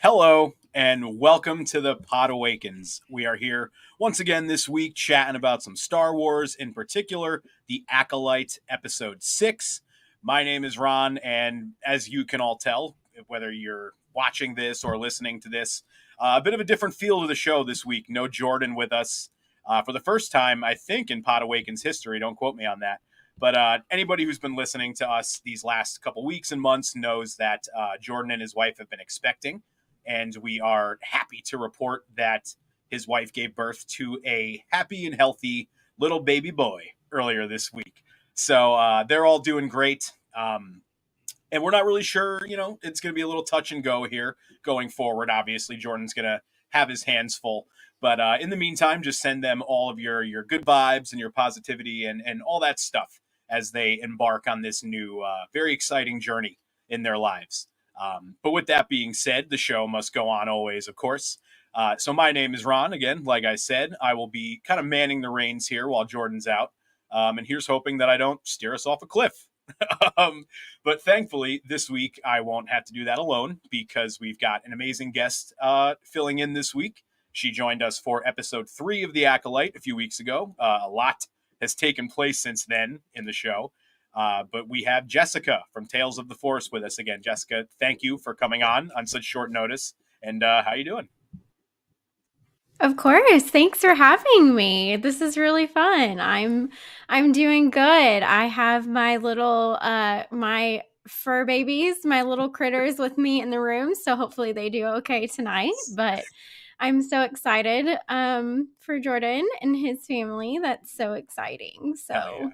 Hello and welcome to the Podawakens. We are here once again this week chatting about some Star Wars, in particular, the Acolyte Episode 6. My name is Ron, and as you can all tell, whether you're watching this or listening to this, a bit of a different feel to the show this week. No Jordan with us for the first time, I think, in Podawakens history. Don't quote me on that. But anybody who's been listening to us these last couple weeks and months knows that Jordan and his wife have been expecting. And we are happy to report that his wife gave birth to a happy and healthy little baby boy earlier this week. So they're all doing great. And we're not really sure, it's going to be a little touch and go here going forward. Obviously, Jordan's going to have his hands full. But in the meantime, just send them all of your good vibes and your positivity and all that stuff as they embark on this new, very exciting journey in their lives. But with that being said, the show must go on always, of course. So my name is Ron. Again, like I said, I will be kind of manning the reins here while Jordan's out. And here's hoping that I don't steer us off a cliff. But thankfully, this week, I won't have to do that alone because we've got an amazing guest filling in this week. She joined us for episode 3 of The Acolyte a few weeks ago. A lot has taken place since then in the show. But we have Jessica from Tales of the Force with us again. Jessica, thank you for coming on such short notice. And how you doing? Of course. Thanks for having me. This is really fun. I'm doing good. I have my little my fur babies, my little critters with me in the room, so hopefully they do okay tonight. But I'm so excited for Jordan and his family. That's so exciting. So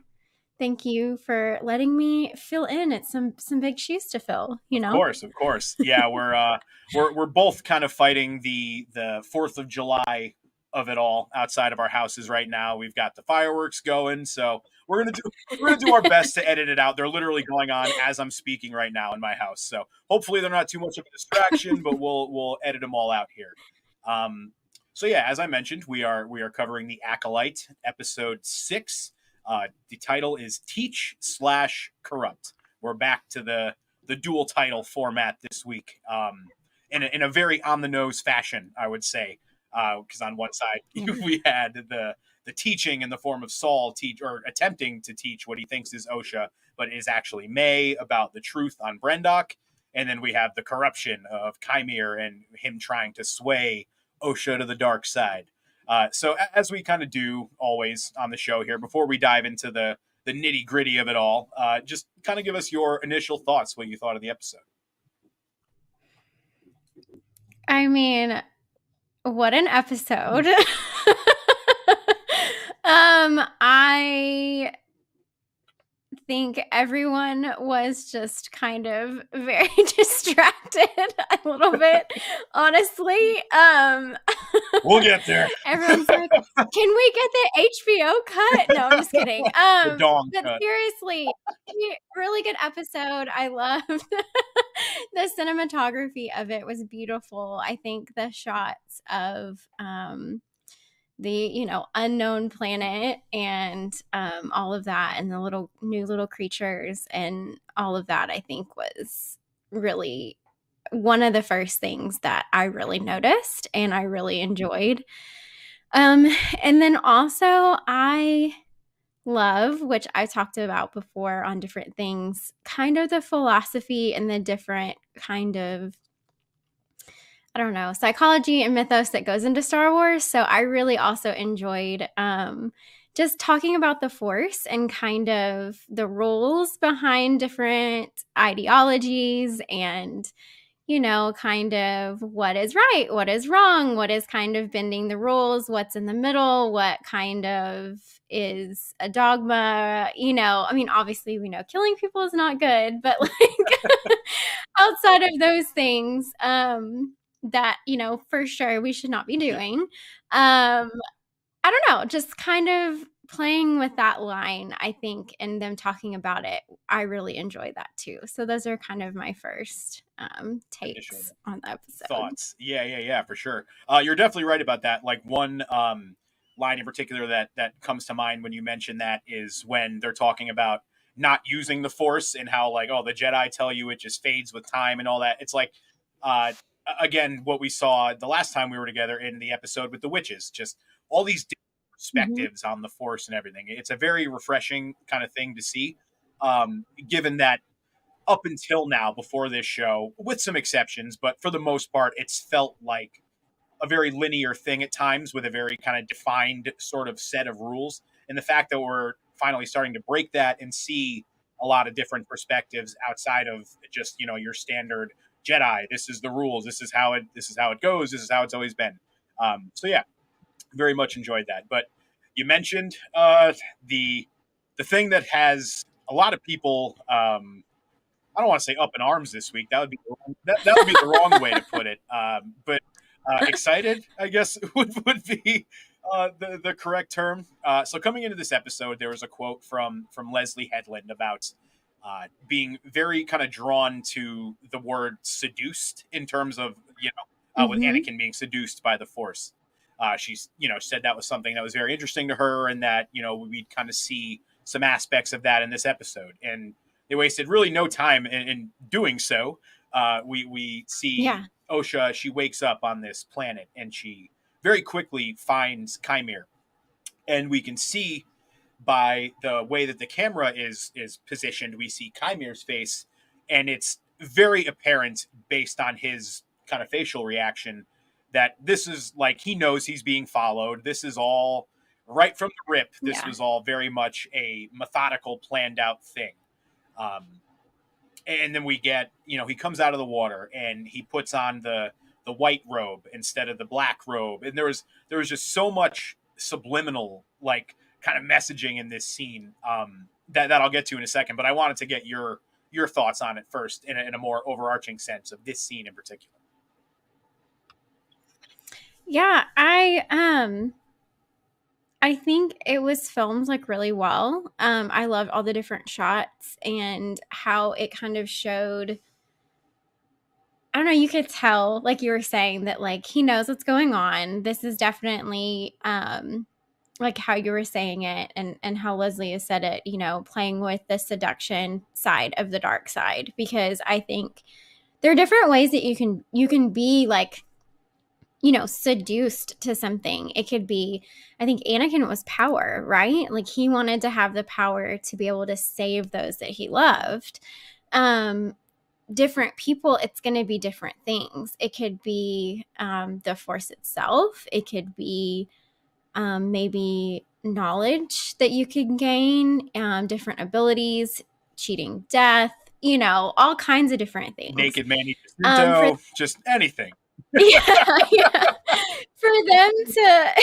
thank you for letting me fill in. It's some big shoes to fill, Of course. Yeah, we're both kind of fighting the 4th of July of it all outside of our houses right now. We've got the fireworks going, so we're gonna do our best to edit it out. They're literally going on as I'm speaking right now in my house. So hopefully they're not too much of a distraction, but we'll edit them all out here. So yeah, as I mentioned, we are covering the Acolyte episode 6. The title is Teach/Corrupt. We're back to the dual title format this week, in a very on the nose fashion, I would say, because on one side we had the teaching in the form of Saul attempting to teach what he thinks is Osha, but is actually May about the truth on Brendok, and then we have the corruption of Qimir and him trying to sway Osha to the dark side. So as we kind of do always on the show here, before we dive into the nitty gritty of it all, just kind of give us your initial thoughts, what you thought of the episode. I mean, what an episode. I think everyone was just kind of very distracted a little bit, honestly. We'll get there. Everyone's like, can we get the HBO cut? No, I'm just kidding. But cut. Seriously, really good episode. I loved the cinematography of it was beautiful. I think the shots of the unknown planet and all of that and the new little creatures and all of that, I think was really one of the first things that I really noticed and I really enjoyed. And then also I love, which I talked about before on different things, kind of the philosophy and the different kind of, I don't know, psychology and mythos that goes into Star Wars. So I really also enjoyed just talking about the Force and kind of the rules behind different ideologies and, kind of what is right, what is wrong, what is kind of bending the rules, what's in the middle, what kind of is a dogma. I mean, obviously we know killing people is not good, but like outside of those things, that, for sure we should not be doing. I don't know, just kind of playing with that line, I think, and them talking about it. I really enjoyed that too. So those are kind of my first takes on the episode. Thoughts. Yeah, for sure. You're definitely right about that. Like one line in particular that comes to mind when you mention that is when they're talking about not using the Force and how like, oh, the Jedi tell you it just fades with time and all that. It's like, again, what we saw the last time we were together in the episode with the witches, just all these different Mm-hmm. perspectives on the Force and everything. It's a very refreshing kind of thing to see, given that up until now, before this show, with some exceptions, but for the most part, it's felt like a very linear thing at times with a very kind of defined sort of set of rules. And the fact that we're finally starting to break that and see a lot of different perspectives outside of just, your standard Jedi. This is the rules. This is how it goes. This is how it's always been. So yeah, very much enjoyed that. But you mentioned the thing that has a lot of people. I don't want to say up in arms this week. That would be that would be the wrong way to put it. But excited, I guess, would be the correct term. So coming into this episode, there was a quote from Leslye Headland about being very kind of drawn to the word seduced in terms of with Mm-hmm. Anakin being seduced by the Force. She's said that was something that was very interesting to her, and that we'd kind of see some aspects of that in this episode, and they wasted really no time in doing so. We see Yeah. Osha. She wakes up on this planet, and she very quickly finds Qimir, and we can see by the way that the camera is positioned, we see Chimir's face, and it's very apparent based on his kind of facial reaction that this is like he knows he's being followed. This is all right from the rip. This Yeah. was all very much a methodical, planned out thing. Um, and then we get he comes out of the water and he puts on the white robe instead of the black robe, and there was just so much subliminal like kind of messaging in this scene, that I'll get to in a second, but I wanted to get your thoughts on it first in a more overarching sense of this scene in particular. Yeah, I think it was filmed like really well. I loved all the different shots and how it kind of showed. I don't know, you could tell, like you were saying, that like he knows what's going on. This is definitely like how you were saying it, and how Leslye has said it, playing with the seduction side of the dark side, because I think there are different ways that you can be like, seduced to something. It could be, I think Anakin was power, right? Like he wanted to have the power to be able to save those that he loved. Um, Different people, it's going to be different things. It could be the Force itself. It could be maybe knowledge that you can gain, different abilities, cheating death, all kinds of different things. Naked Manny For Jacinto, just anything. yeah, yeah. For them to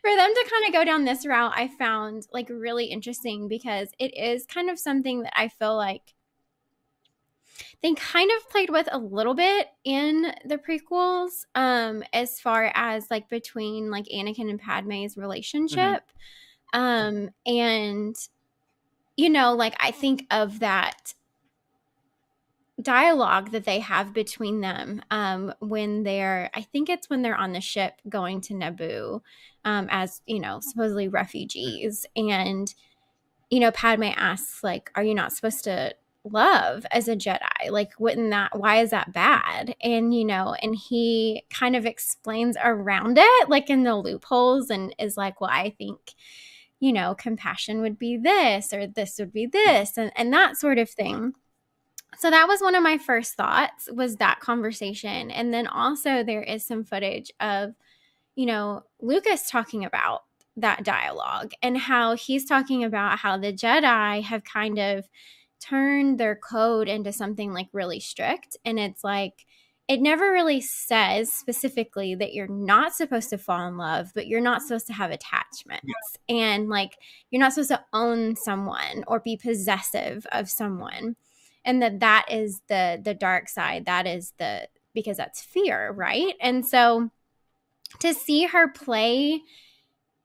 for them to kind of go down this route, I found like really interesting, because it is kind of something that I feel like they kind of played with a little bit in the prequels, as far as like between like Anakin and Padme's Mm-hmm. relationship. And like I think of that dialogue that they have between them, when they're, I think it's when they're on the ship going to Naboo, as supposedly refugees. And Padme asks, like, are you not supposed to love as a Jedi? Like, wouldn't that, why is that bad? And and he kind of explains around it, like in the loopholes, and is like, well, I think compassion would be this, or this would be this, and that sort of thing. So that was one of my first thoughts, was that conversation. And then also there is some footage of, Lucas talking about that dialogue, and how he's talking about how the Jedi have kind of turned their code into something like really strict. And it's like, it never really says specifically that you're not supposed to fall in love, but you're not supposed to have Yeah. attachments. And like, you're not supposed to own someone or be possessive of someone. And that is the dark side. That is because that's fear, right? And so to see her play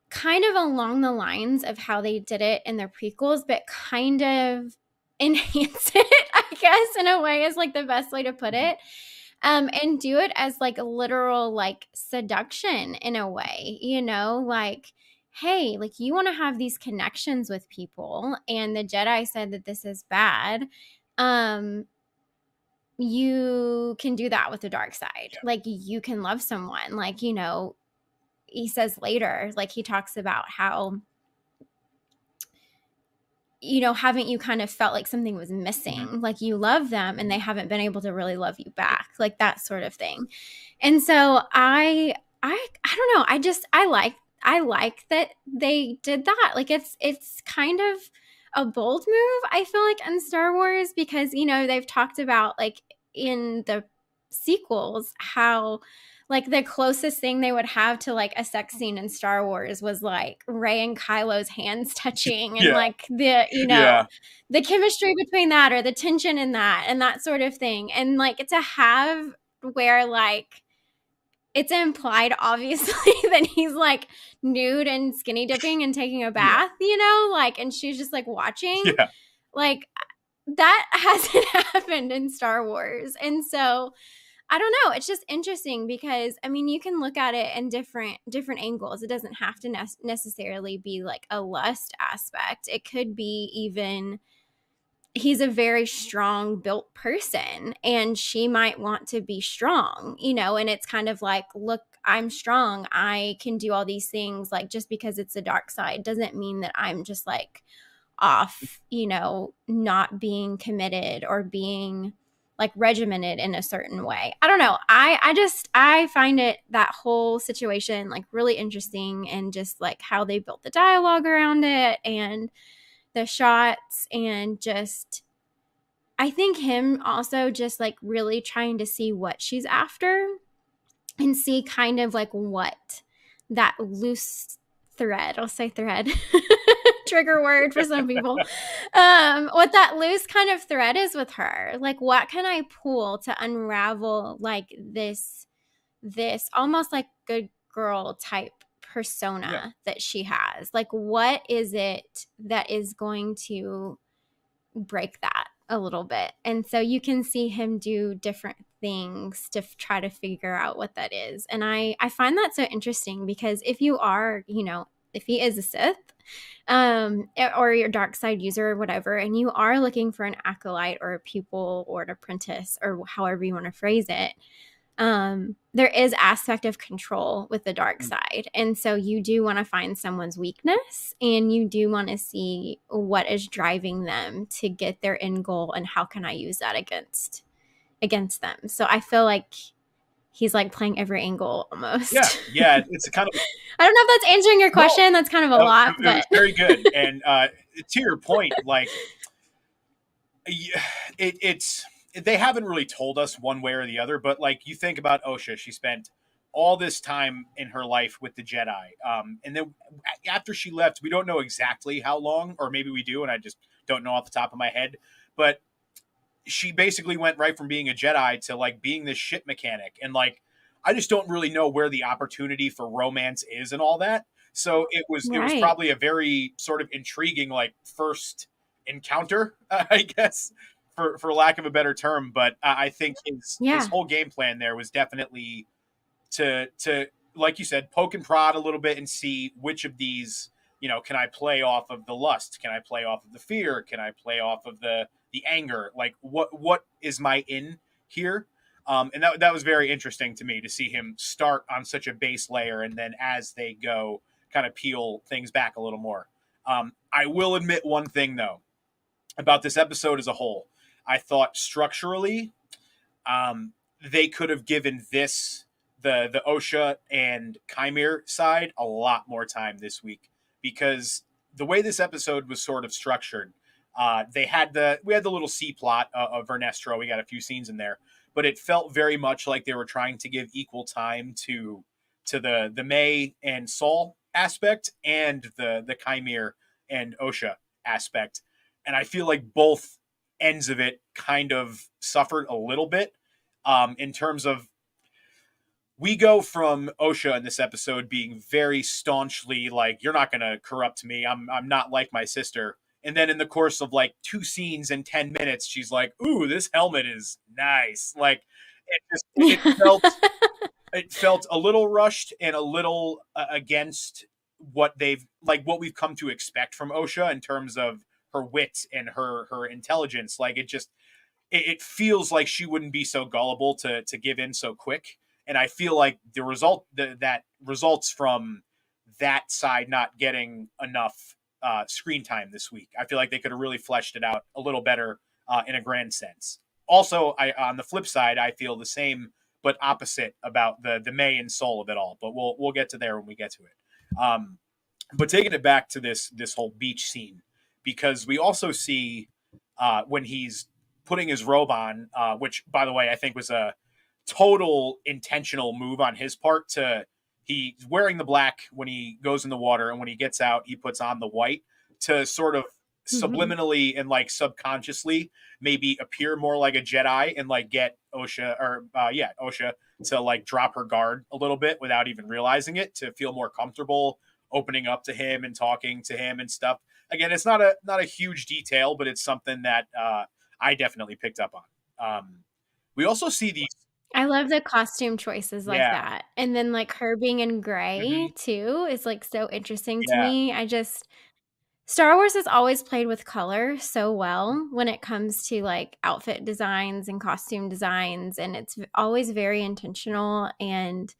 kind of along the lines of how they did it in their prequels, but kind of enhance it, I guess, in a way, is like the best way to put it. And do it as like a literal like seduction in a way, like, hey, like you want to have these connections with people, and the Jedi said that this is bad. Um, you can do that with the dark side. Yeah. Like you can love someone. Like, you know, he says later, like he talks about how, you know, haven't you kind of felt like something was missing? Mhm. Like you love them and they haven't been able to really love you back, like that sort of thing. And so I don't know. I like that they did that. Like it's kind of a bold move, I feel like, in Star Wars, because, you know, they've talked about like in the sequels how like the closest thing they would have to like a sex scene in Star Wars was like Rey and Kylo's hands touching, and Yeah. like the, you know, Yeah. the chemistry between that, or the tension in that, and that sort of thing. And like to have where like it's implied obviously that he's like nude and skinny dipping and taking a Yeah. bath, you know, like, and she's just like watching, Yeah. like that hasn't happened in Star Wars. And so I don't know. It's just interesting because, I mean, you can look at it in different angles. It doesn't have to necessarily be like a lust aspect. It could be even he's a very strong built person and she might want to be strong, you know, and it's kind of like, look, I'm strong. I can do all these things. Like, just because it's the dark side doesn't mean that I'm just like off, you know, not being committed or being like regimented in a certain way. I don't know. I find it, that whole situation, like really interesting, and just like how they built the dialogue around it and the shots, and just I think him also just like really trying to see what she's after and see kind of like what that loose thread, I'll say thread, trigger word for some people, what that loose kind of thread is with her. Like, what can I pull to unravel like this almost like good girl type persona that she has? Like, what is it that is going to break that a little bit? And so you can see him do different things to try to figure out what that is. And I find that so interesting, because if you are, you know, if he is a Sith, or your dark side user or whatever, and you are looking for an acolyte or a pupil or an apprentice or however you want to phrase it, there is aspect of control with the dark side. And so you do want to find someone's weakness, and you do want to see what is driving them to get their end goal, and how can I use that against them. So I feel like he's like playing every angle almost. Yeah. It's kind of, I don't know if that's answering your question. No, that's kind of a lot, it but was very good. And to your point, like it's they haven't really told us one way or the other, but like you think about Osha, she spent all this time in her life with the Jedi, and then after she left, we don't know exactly how long, or maybe we do, and I just don't know off the top of my head. But she basically went right from being a Jedi to like being this ship mechanic, and like I just don't really know where the opportunity for romance is and all that. So it was right. probably a very sort of intriguing like first encounter, I guess, for lack of a better term. But I think his Yeah. whole game plan there was definitely to like you said, poke and prod a little bit and see which of these, you know, can I play off of the lust? Can I play off of the fear? Can I play off of the anger? Like what is my in here? And that was very interesting to me to see him start on such a base layer, and then as they go, kind of peel things back a little more. I will admit one thing though about this episode as a whole. I thought structurally, they could have given this the Osha and Qimir side a lot more time this week, because the way this episode was sort of structured, we had the little C plot of Vernestro. We got a few scenes in there, but it felt very much like they were trying to give equal time to the May and Saul aspect and the Qimir and Osha aspect, and I feel like both ends of it kind of suffered a little bit, in terms of we go from Osha in this episode being very staunchly like, you're not going to corrupt me. I'm not like my sister. And then in the course of like 2 scenes in 10 minutes, she's like, ooh, this helmet is nice. Like it felt a little rushed and a little against what we've come to expect from Osha in terms of her wit and her intelligence. Like it feels like she wouldn't be so gullible to give in so quick. And I feel like the result that results from that side not getting enough screen time this week. I feel like they could have really fleshed it out a little better in a grand sense. Also, on the flip side, I feel the same but opposite about the May and Soul of it all. But we'll get to there when we get to it. But taking it back to this whole beach scene, because we also see when he's putting his robe on, which by the way I think was a total intentional move on his part. He's wearing the black when he goes in the water, and when he gets out, he puts on the white to sort of subliminally and like subconsciously maybe appear more like a Jedi and like get Osha to like drop her guard a little bit without even realizing it, to feel more comfortable opening up to him and talking to him and stuff. Again, it's not a huge detail, but it's something that I definitely picked up on. We also see these. I love the costume choices like that. And then like her being in gray too is like so interesting to me. Star Wars has always played with color so well when it comes to like outfit designs and costume designs, and it's always very intentional. And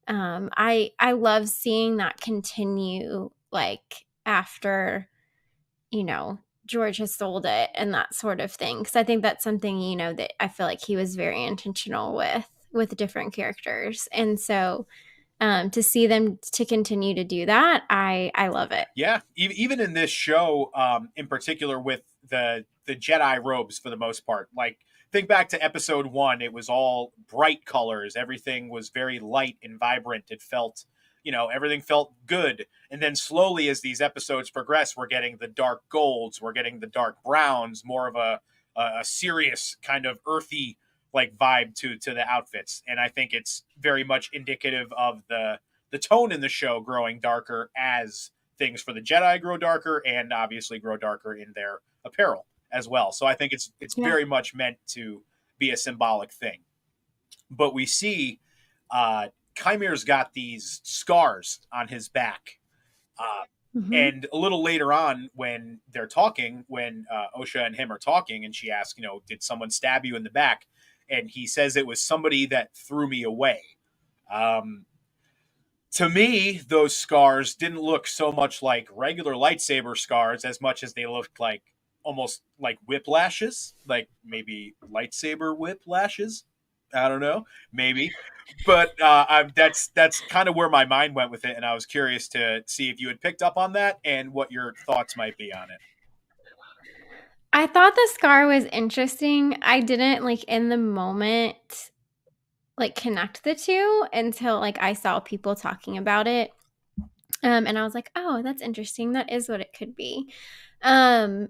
I love seeing that continue like after, George has sold it and that sort of thing. Because I think that's something, that I feel like he was very intentional with different characters. And so to see them to continue to do that, I love it. Yeah, even in this show, in particular with the Jedi robes for the most part. Like, think back to episode 1, it was all bright colors. Everything was very light and vibrant. It felt, everything felt good. And then slowly, as these episodes progress, we're getting the dark golds, we're getting the dark browns, more of a serious kind of earthy like vibe to the outfits. And I think it's very much indicative of the tone in the show growing darker as things for the Jedi grow darker and obviously grow darker in their apparel as well. So I think it's very much meant to be a symbolic thing. But we see Qimir's got these scars on his back. And a little later on when they're talking, when Osha and him are talking, and she asks, did someone stab you in the back? And he says it was somebody that threw me away. To me, those scars didn't look so much like regular lightsaber scars as much as they looked like almost like whiplashes, like maybe lightsaber whiplashes. I don't know, maybe. But that's kind of where my mind went with it, and I was curious to see if you had picked up on that and what your thoughts might be on it. I thought the scar was interesting. I didn't like in the moment like connect the two until like I saw people talking about it. And I was like, oh, that's interesting. That is what it could be. But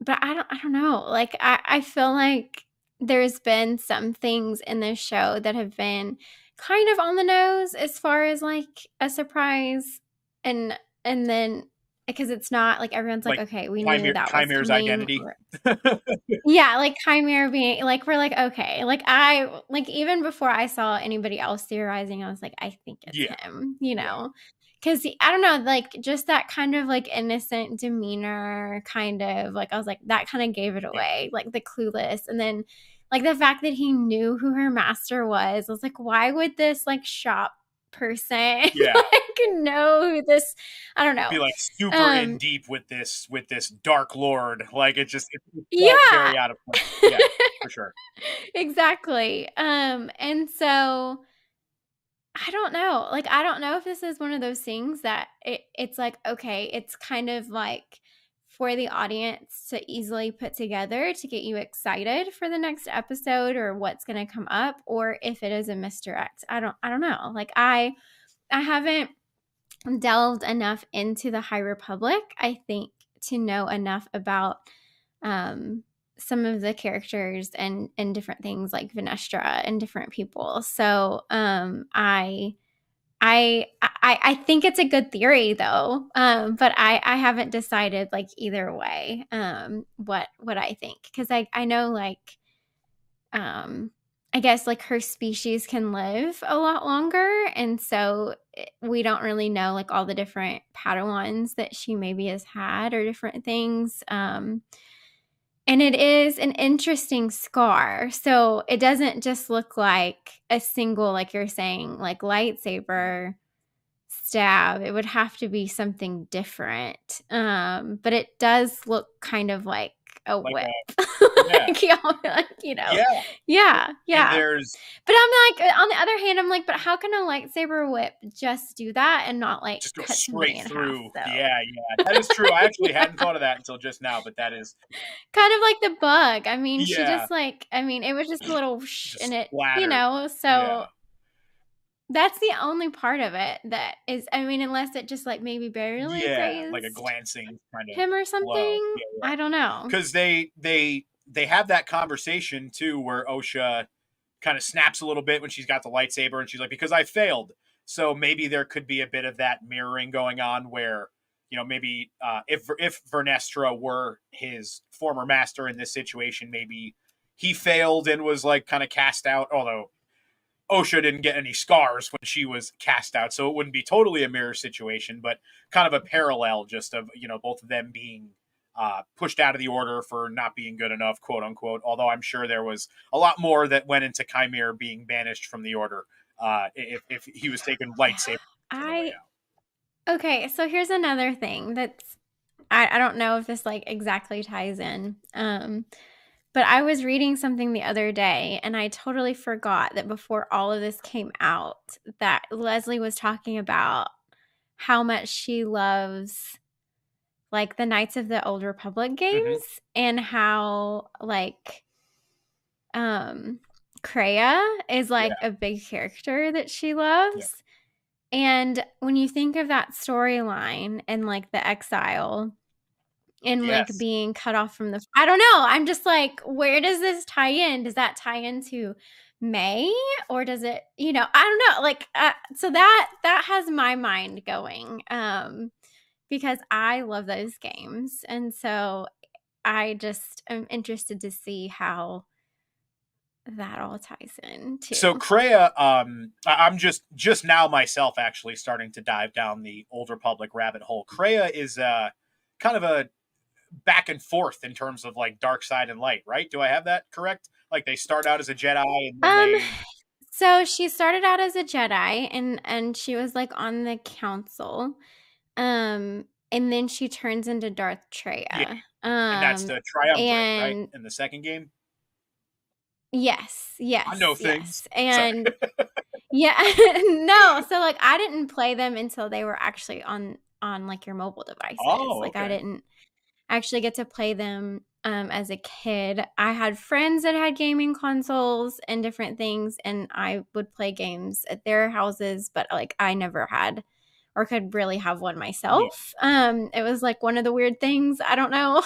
I don't know. Like I feel like there's been some things in this show that have been kind of on the nose as far as like a surprise, and then because it's not like everyone's like okay, we knew that was Qimir's coming. identity. Yeah, like Qimir being like, we're like okay, like I like even before I saw anybody else theorizing, I was like, I think it's him, because I don't know, like just that kind of like innocent demeanor, kind of like I was like that kind of gave it away, like the clueless, and then like the fact that he knew who her master was. I was like, why would this like shop person like know who this? I don't know. Be like super in deep with this dark lord. Like it very out of place. Yeah, for sure. Exactly. And so I don't know. Like, I don't know if this is one of those things that it's like, okay, it's kind of like for the audience to easily put together to get you excited for the next episode or what's going to come up, or if it is a misdirect. I don't know. Like, I haven't delved enough into the High Republic, I think, to know enough about some of the characters and different things like Venestra and different people. So I think it's a good theory though, but I haven't decided like either way what I think, because I know like I guess like her species can live a lot longer, and so we don't really know like all the different Padawans that she maybe has had or different things. And it is an interesting scar. So it doesn't just look like a single, like you're saying, like lightsaber stab. It would have to be something different. But it does look kind of like a Like whip. yeah, Like, you know, like, you know. yeah. Yeah, And yeah. there's But I'm like, on the other hand, I'm like, but how can a lightsaber whip just do that and not like just go cut somebody straight in half, through. though? Yeah, yeah, that is true. I actually hadn't thought of that until just now, but that is Kind of like the bug. I mean, she yeah, just like, I mean, it was just a little whoosh and just it, you splattered. know, Yeah, so that's the only part of it that is, I mean, unless it just like maybe barely yeah, like a grazed glancing kind of him or blow. something. Yeah, yeah. I don't know. Because they have that conversation too, where Osha kind of snaps a little bit when she's got the lightsaber, and she's like, "Because I failed." So maybe there could be a bit of that mirroring going on, where maybe if Vernestra were his former master in this situation, maybe he failed and was like kind of cast out. Although Osha didn't get any scars when she was cast out, so it wouldn't be totally a mirror situation, but kind of a parallel, just of both of them being pushed out of the order for not being good enough, quote unquote. Although I'm sure there was a lot more that went into Qimir being banished from the order if he was taking lightsaber on the way I, out. okay, so here's another thing that's, I don't know if this like exactly ties in. But I was reading something the other day and I totally forgot that before all of this came out, that Leslye was talking about how much she loves like the Knights of the Old Republic Mm-hmm. games and how like um Kreia is Yeah. like a big character that she Yep. loves. And when you think of that storyline and like the exile and like Yes. being cut off from the, I don't know, I'm just like, where does this tie in? Does that tie into May, or does it, you know, I don't know, like so that has my mind going because I love those games, and so I just am interested to see how that all ties in So too. Kreia, I'm just now myself actually starting to dive down the Old Republic rabbit hole. Kreia is kind of a back and forth in terms of like dark side and light, right? Do I have that correct? Like they start out as a Jedi and then um they so she started out as a Jedi and she was like on the council. And then she turns into Darth yeah, Treya. and that's the triumvirate, right? And In the second game. yes, I yes, know things. yes. Sorry. And yeah, no, so like I didn't play them until they were actually on like your mobile devices. Oh, Like I okay. didn't actually get to play them as a kid. I had friends that had gaming consoles and different things, and I would play games at their houses, but like I never had or could really have one Yeah. myself. It was like one of the weird things, I don't know,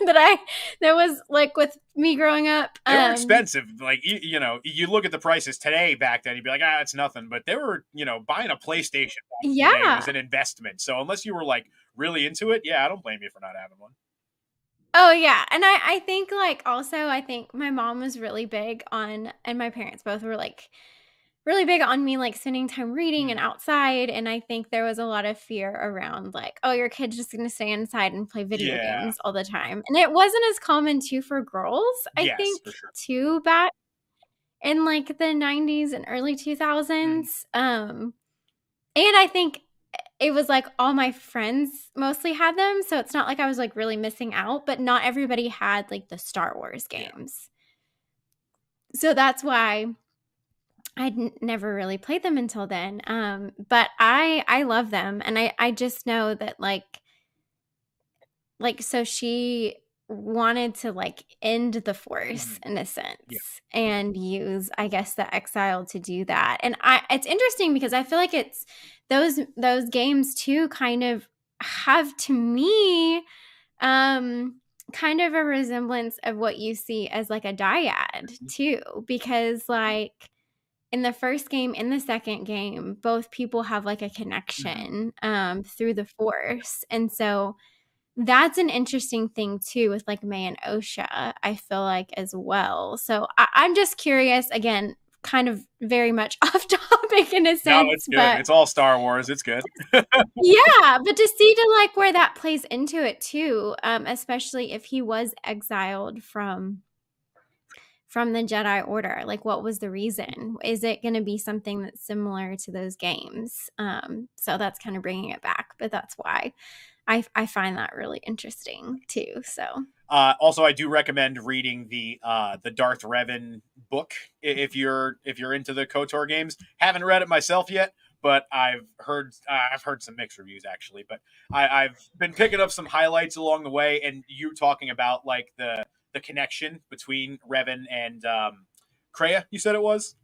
that was like with me growing up. They were expensive. Like you look at the prices today back then, you'd be like, it's nothing. But they were, buying a PlayStation back in the day was Yeah. an investment. So unless you were like really into it, yeah, I don't blame you for not having one. Oh yeah. And I think like also I think my mom was really big on, and my parents both were like really big on me like spending time reading and Mm. outside, and I think there was a lot of fear around like, oh, your kid's just going to stay inside and play video Yeah. games all the time. And it wasn't as common too for girls, I Yes, think, for sure. too, back in like the 90s and early Mm. 2000s. And I think it was like all my friends mostly had them, so it's not like I was like really missing out, but not everybody had like the Star Wars Yeah. games. So that's why I never really played them until then. But I love them, and I just know that like so she wanted to like end the Force Mhm. in a Yeah. sense and use, I guess, the exile to do that. And I it's interesting because I feel like it's those games too kind of have, to me, kind of a resemblance of what you see as like a dyad Mhm. too, because like in the first game, in the second game, both people have like a Mhm. connection through the Force. And so that's an interesting thing too with like May and Osha, I feel like, as well. So I'm just curious again kind of very much off topic in a No, sense, it's good. but It's all Star Wars. It's good. yeah, but to see to like where that plays into it too, especially if he was exiled from the Jedi Order, like what was the reason? Is it going to be something that's similar to those games? So that's kind of bringing it back, but that's why I find that really interesting too. So Also, I do recommend reading the Darth Revan book if you're into the KOTOR games. Haven't read it myself yet, but I've heard some mixed reviews actually. But I've been picking up some highlights along the way, and you talking about like the connection between Revan and Kreia. You said it was.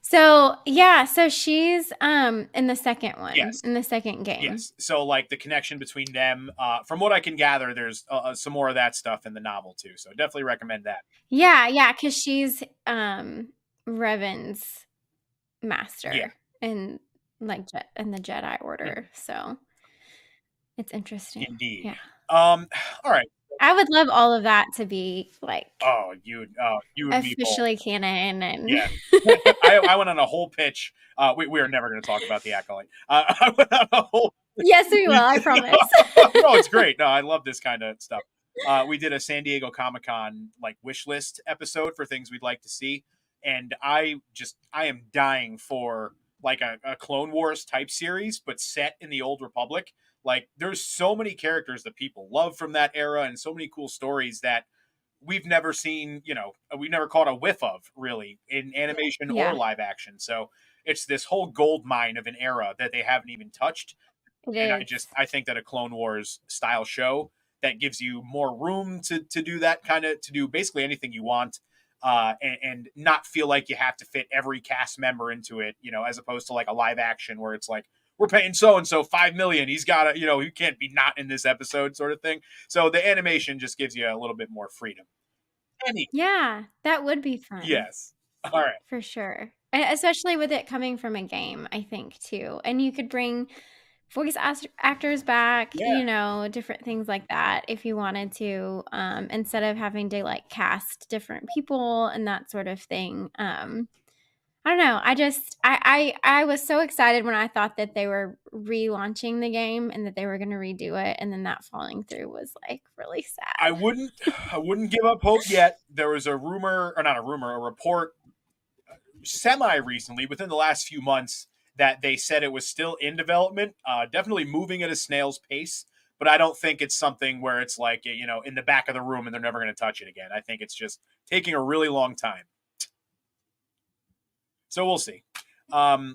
So yeah, so she's in the second one, Yes. in the second game. Yes. So like the connection between them, from what I can gather, there's some more of that stuff in the novel too. So definitely recommend that. Yeah, because she's Revan's master Yeah. in in the Jedi Order. So it's interesting. Indeed. Yeah. All right. I would love all of that to be like You and me both. officially canon and Yeah. I went on a whole pitch. We are never going to talk about the Acolyte. I went on a whole. Yes, we will. I promise. No, it's great. No, I love this kind of stuff. We did a San Diego Comic-Con like wish list episode for things we'd like to see, and I am dying for like a Clone Wars type series, but set in the Old Republic. Like, there's so many characters that people love from that era, and so many cool stories that we've never seen, we've never caught a whiff of really in animation or live action. So it's this whole gold mine of an era that they haven't even touched. I think that a Clone Wars style show that gives you more room to do that to do basically anything you want, and not feel like you have to fit every cast member into it, as opposed to like a live action where it's like, we're paying so-and-so $5 million. He's got to, he can't be not in this episode sort of thing. So the animation just gives you a little bit more freedom. Yeah, that would be fun. Yes. All right. For sure. Especially with it coming from a game, I think, too. And you could bring voice actors back, different things like that if you wanted to, instead of having to like cast different people and that sort of thing. I don't know. I was so excited when I thought that they were relaunching the game and that they were going to redo it, and then that falling through was like really sad. I wouldn't give up hope yet. There was a rumor, or not a rumor, a report semi recently within the last few months that they said it was still in development, definitely moving at a snail's pace. But I don't think it's something where it's like, in the back of the room and they're never going to touch it again. I think it's just taking a really long time. So we'll see. All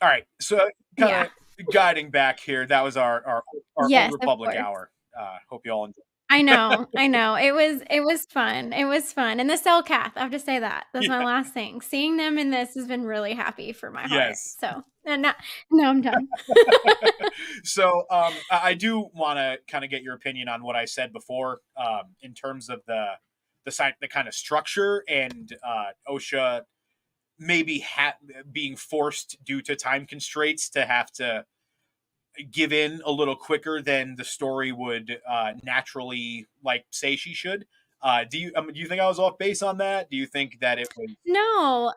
right. So kind of guiding back here, that was our Old Republic hour. Hope you all enjoyed. I know. It was fun. It was fun. And the cell cath, I have to say that. That's my last thing. Seeing them in this has been really happy for my heart. Yes. So no, I'm done. So I do want to kind of get your opinion on what I said before, in terms of the kind of structure and Osha maybe being forced due to time constraints to have to give in a little quicker than the story would naturally like say she should. Do you think I was off base on that? Do you think that it was? No,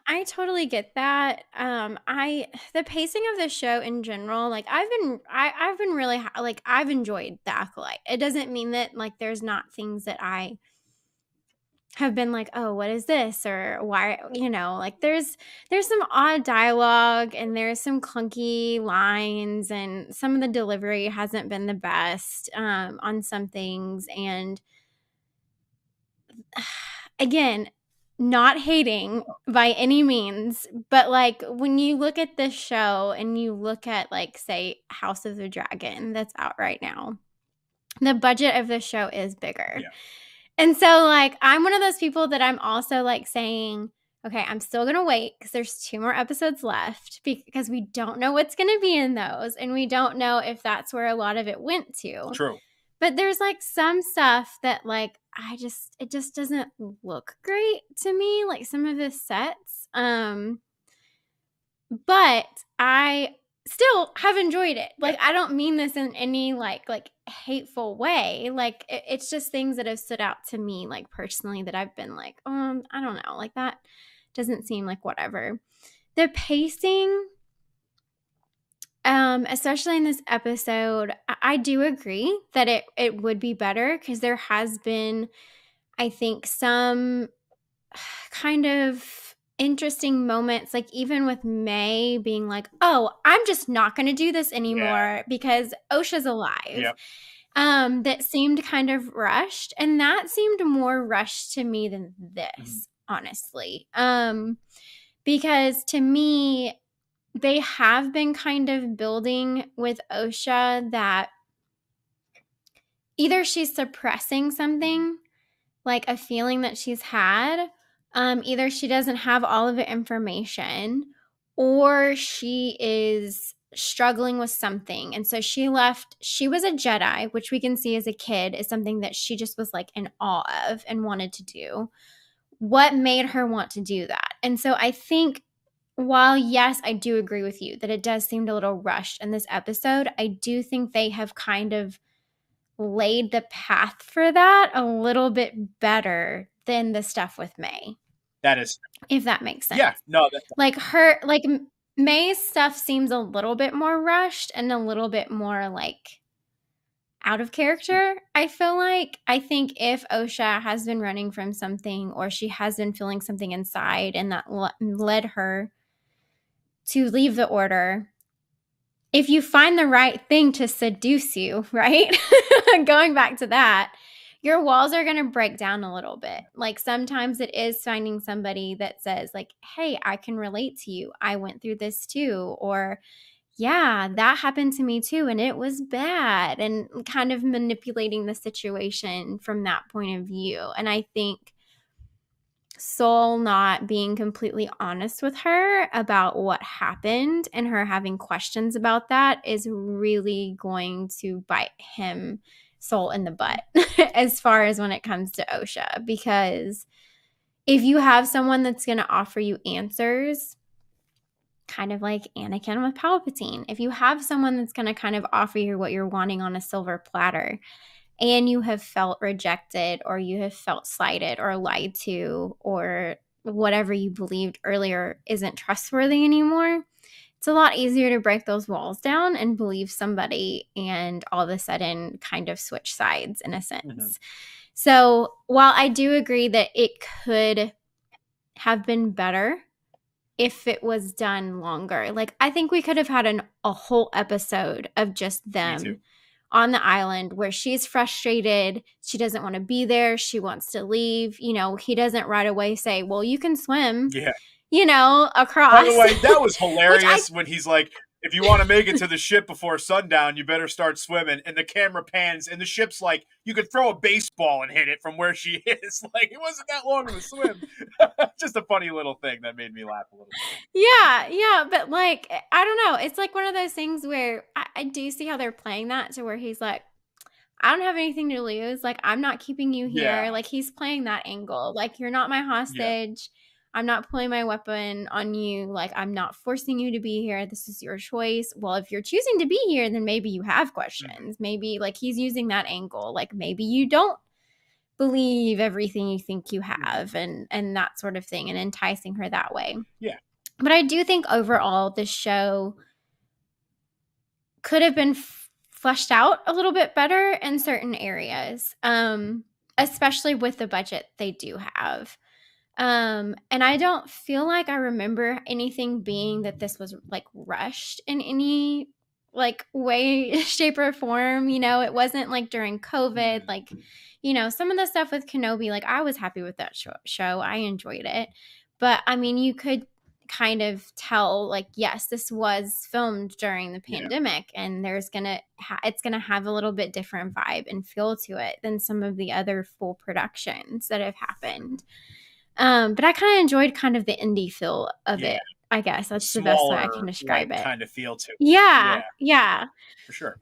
I totally get that. The pacing of the show in general, like I've been really like I've enjoyed the Acolyte. It doesn't mean that like there's not things that I have been like, oh, what is this, or why, like there's some odd dialogue and there's some clunky lines and some of the delivery hasn't been the best on some things. And again, not hating by any means, but like when you look at this show and you look at like say House of the Dragon that's out right now, the budget of the show is bigger. Yeah. And so, like, I'm one of those people that I'm also, like, saying, okay, I'm still going to wait because there's 2 more episodes left because we don't know what's going to be in those. And we don't know if that's where a lot of it went to. True. But there's, like, some stuff that, like, it just doesn't look great to me, like some of the sets. But I still have enjoyed it. Like, I don't mean this in any like hateful way. Like, it's just things that have stood out to me, like personally, that I've been like, I don't know, like that doesn't seem like whatever. The pacing, especially in this episode, I do agree that it would be better, because there has been, I think, some kind of interesting moments, like even with May being like, oh, I'm just not going to do this anymore because Osha's alive. That seemed kind of rushed, and that seemed more rushed to me than this, honestly. Because to me, they have been kind of building with Osha that either she's suppressing something, like a feeling that she's had, either she doesn't have all of the information, or she is struggling with something. And so she was a Jedi, which we can see as a kid is something that she just was like in awe of and wanted to do. What made her want to do that? And so I think, while yes, I do agree with you that it does seem a little rushed in this episode, I do think they have kind of laid the path for that a little bit better than the stuff with May. That is, if that makes sense. Yeah, no, like May's stuff seems a little bit more rushed and a little bit more like out of character. I think if Osha has been running from something, or she has been feeling something inside, and that led her to leave the order, if you find the right thing to seduce you, right? Going back to that, your walls are going to break down a little bit. Like, sometimes it is finding somebody that says like, hey, I can relate to you. I went through this too. Or, yeah, that happened to me too, and it was bad. And kind of manipulating the situation from that point of view. And I think Soul not being completely honest with her about what happened, and her having questions about that, is really going to bite him, Soul, in the butt as far as when it comes to Osha. Because if you have someone that's going to offer you answers, kind of like Anakin with Palpatine, if you have someone that's going to kind of offer you what you're wanting on a silver platter, and you have felt rejected, or you have felt slighted or lied to, or whatever you believed earlier isn't trustworthy anymore, it's a lot easier to break those walls down and believe somebody, and all of a sudden kind of switch sides in a sense. So while I do agree that it could have been better if it was done longer, like I think we could have had a whole episode of just them on the island, where she's frustrated. She doesn't want to be there. She wants to leave. He doesn't right away say, well, you can swim, across. By the way, that was hilarious when he's like, if you want to make it to the ship before sundown, you better start swimming. And the camera pans, and the ship's like, you could throw a baseball and hit it from where she is. Like, it wasn't that long of a swim. Just a funny little thing that made me laugh a little bit. Yeah. But like, I don't know. It's like one of those things where I do see how they're playing that, to where he's like, I don't have anything to lose. Like, I'm not keeping you here. Like, he's playing that angle. Like, you're not my hostage. I'm not pulling my weapon on you. Like, I'm not forcing you to be here. This is your choice. Well, if you're choosing to be here, then maybe you have questions. Maybe, like, he's using that angle. Like, maybe you don't believe everything you think you have, and that sort of thing, and enticing her that way. Yeah. But I do think overall the show could have been fleshed out a little bit better in certain areas, especially with the budget they do have. And I don't feel like I remember anything being that this was like rushed in any like way, shape, or form. It wasn't like during COVID, like, some of the stuff with Kenobi, like I was happy with that show. I enjoyed it. But I mean, you could kind of tell, like, yes, this was filmed during the pandemic, and there's it's gonna have a little bit different vibe and feel to it than some of the other full productions that have happened. But I kind of enjoyed kind of the indie feel of it. I guess that's the best way I can describe it. Kind of feel to it. Yeah. For sure.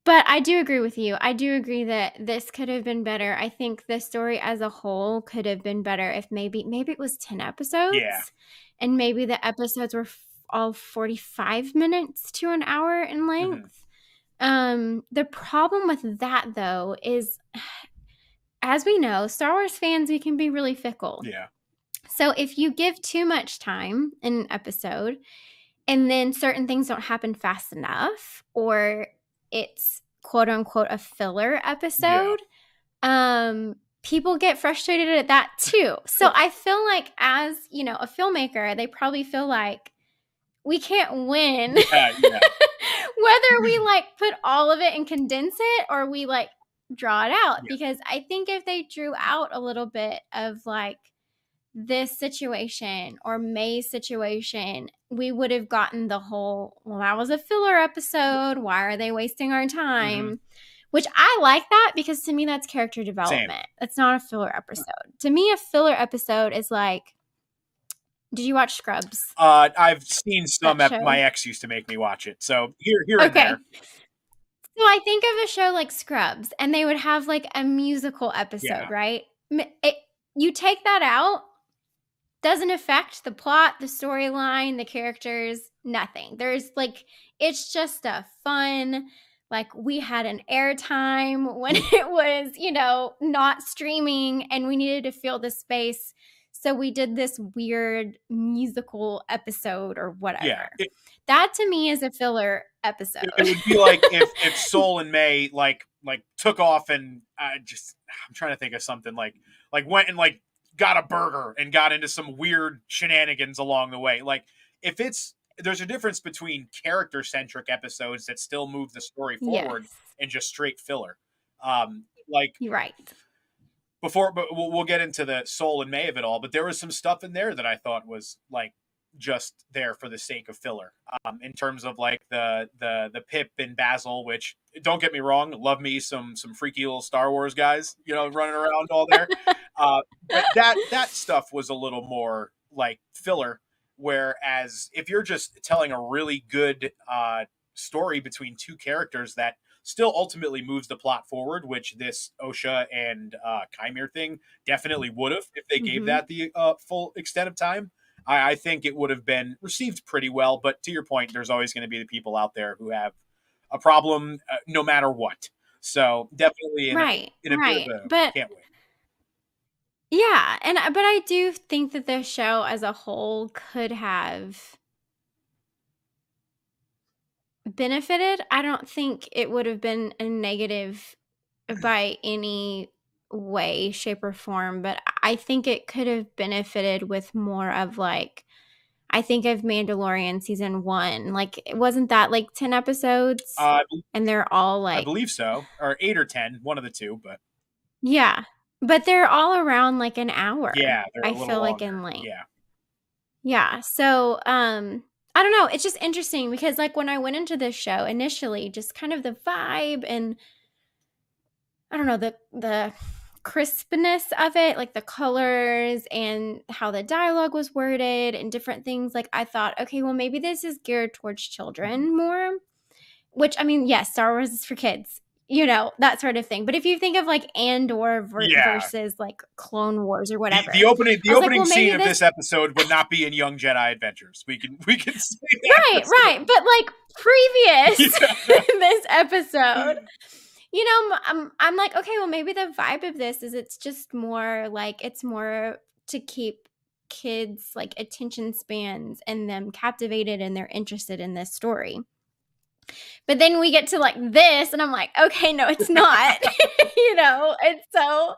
But I do agree with you. I do agree that this could have been better. I think the story as a whole could have been better if maybe it was 10 episodes. Yeah. And maybe the episodes were all 45 minutes to an hour in length. The problem with that, though, is, as we know, Star Wars fans, we can be really fickle. Yeah. So if you give too much time in an episode and then certain things don't happen fast enough, or it's quote unquote a filler episode, people get frustrated at that too. So I feel like, as you know, a filmmaker, they probably feel like we can't win whether we like put all of it and condense it or we like draw it out. Because I think if they drew out a little bit of like this situation or May's situation, we would have gotten the whole, well, that was a filler episode. Why are they wasting our time? Which I like that, because to me, that's character development. It's not a filler episode. To me, a filler episode is like, did you watch Scrubs? I've seen some. My ex used to make me watch it. So here and there. So I think of a show like Scrubs, and they would have like a musical episode, right? You take that out, doesn't affect the plot, the storyline, the characters, nothing. There's like, it's just a fun, like, we had an airtime when it was, you know, not streaming, and we needed to fill the space. So we did this weird musical episode or whatever. That to me is a filler episode. It would be like if Sol and May like took off and I'm trying to think of something like went and like got a burger and got into some weird shenanigans along the way. Like, there's a difference between character-centric episodes that still move the story forward and just straight filler. You're right. But we'll get into the Sol and May of it all, but there was some stuff in there that I thought was like just there for the sake of filler. In terms of like the Pip and Basil, which, don't get me wrong, love me some freaky little Star Wars guys, you know, running around all there. But that stuff was a little more like filler. Whereas if you're just telling a really good story between two characters that still ultimately moves the plot forward, which this Osha and Qimir thing definitely would have if they gave that the full extent of time. I think it would have been received pretty well. But to your point, there's always going to be the people out there who have a problem no matter what. So definitely in a bit of a can't wait. Yeah, but I do think that the show as a whole could have benefited. I don't think it would have been a negative by any way, shape, or form, but I think it could have benefited with more of like, I think of Mandalorian season 1. Like, it wasn't that like 10 episodes? And they're all like, I believe so, or 8 or 10, one of the two, but yeah. But they're all around like an hour. Yeah, I feel like in length. Yeah. Yeah. So I don't know. It's just interesting because like when I went into this show initially, just kind of the vibe and I don't know, the crispness of it, like the colors and how the dialogue was worded and different things. Like I thought, okay, well maybe this is geared towards children more, which I mean, yes, Star Wars is for kids. You know, that sort of thing. But if you think of like Andor versus like Clone Wars or whatever. The opening scene of this episode would not be in Young Jedi Adventures. We can say that. Right. But like previous this episode, you know, I'm like, okay, well maybe the vibe of this is it's just more like it's more to keep kids like attention spans and them captivated and they're interested in this story. But then we get to like this and I'm like, okay, no, it's not. You know, it's so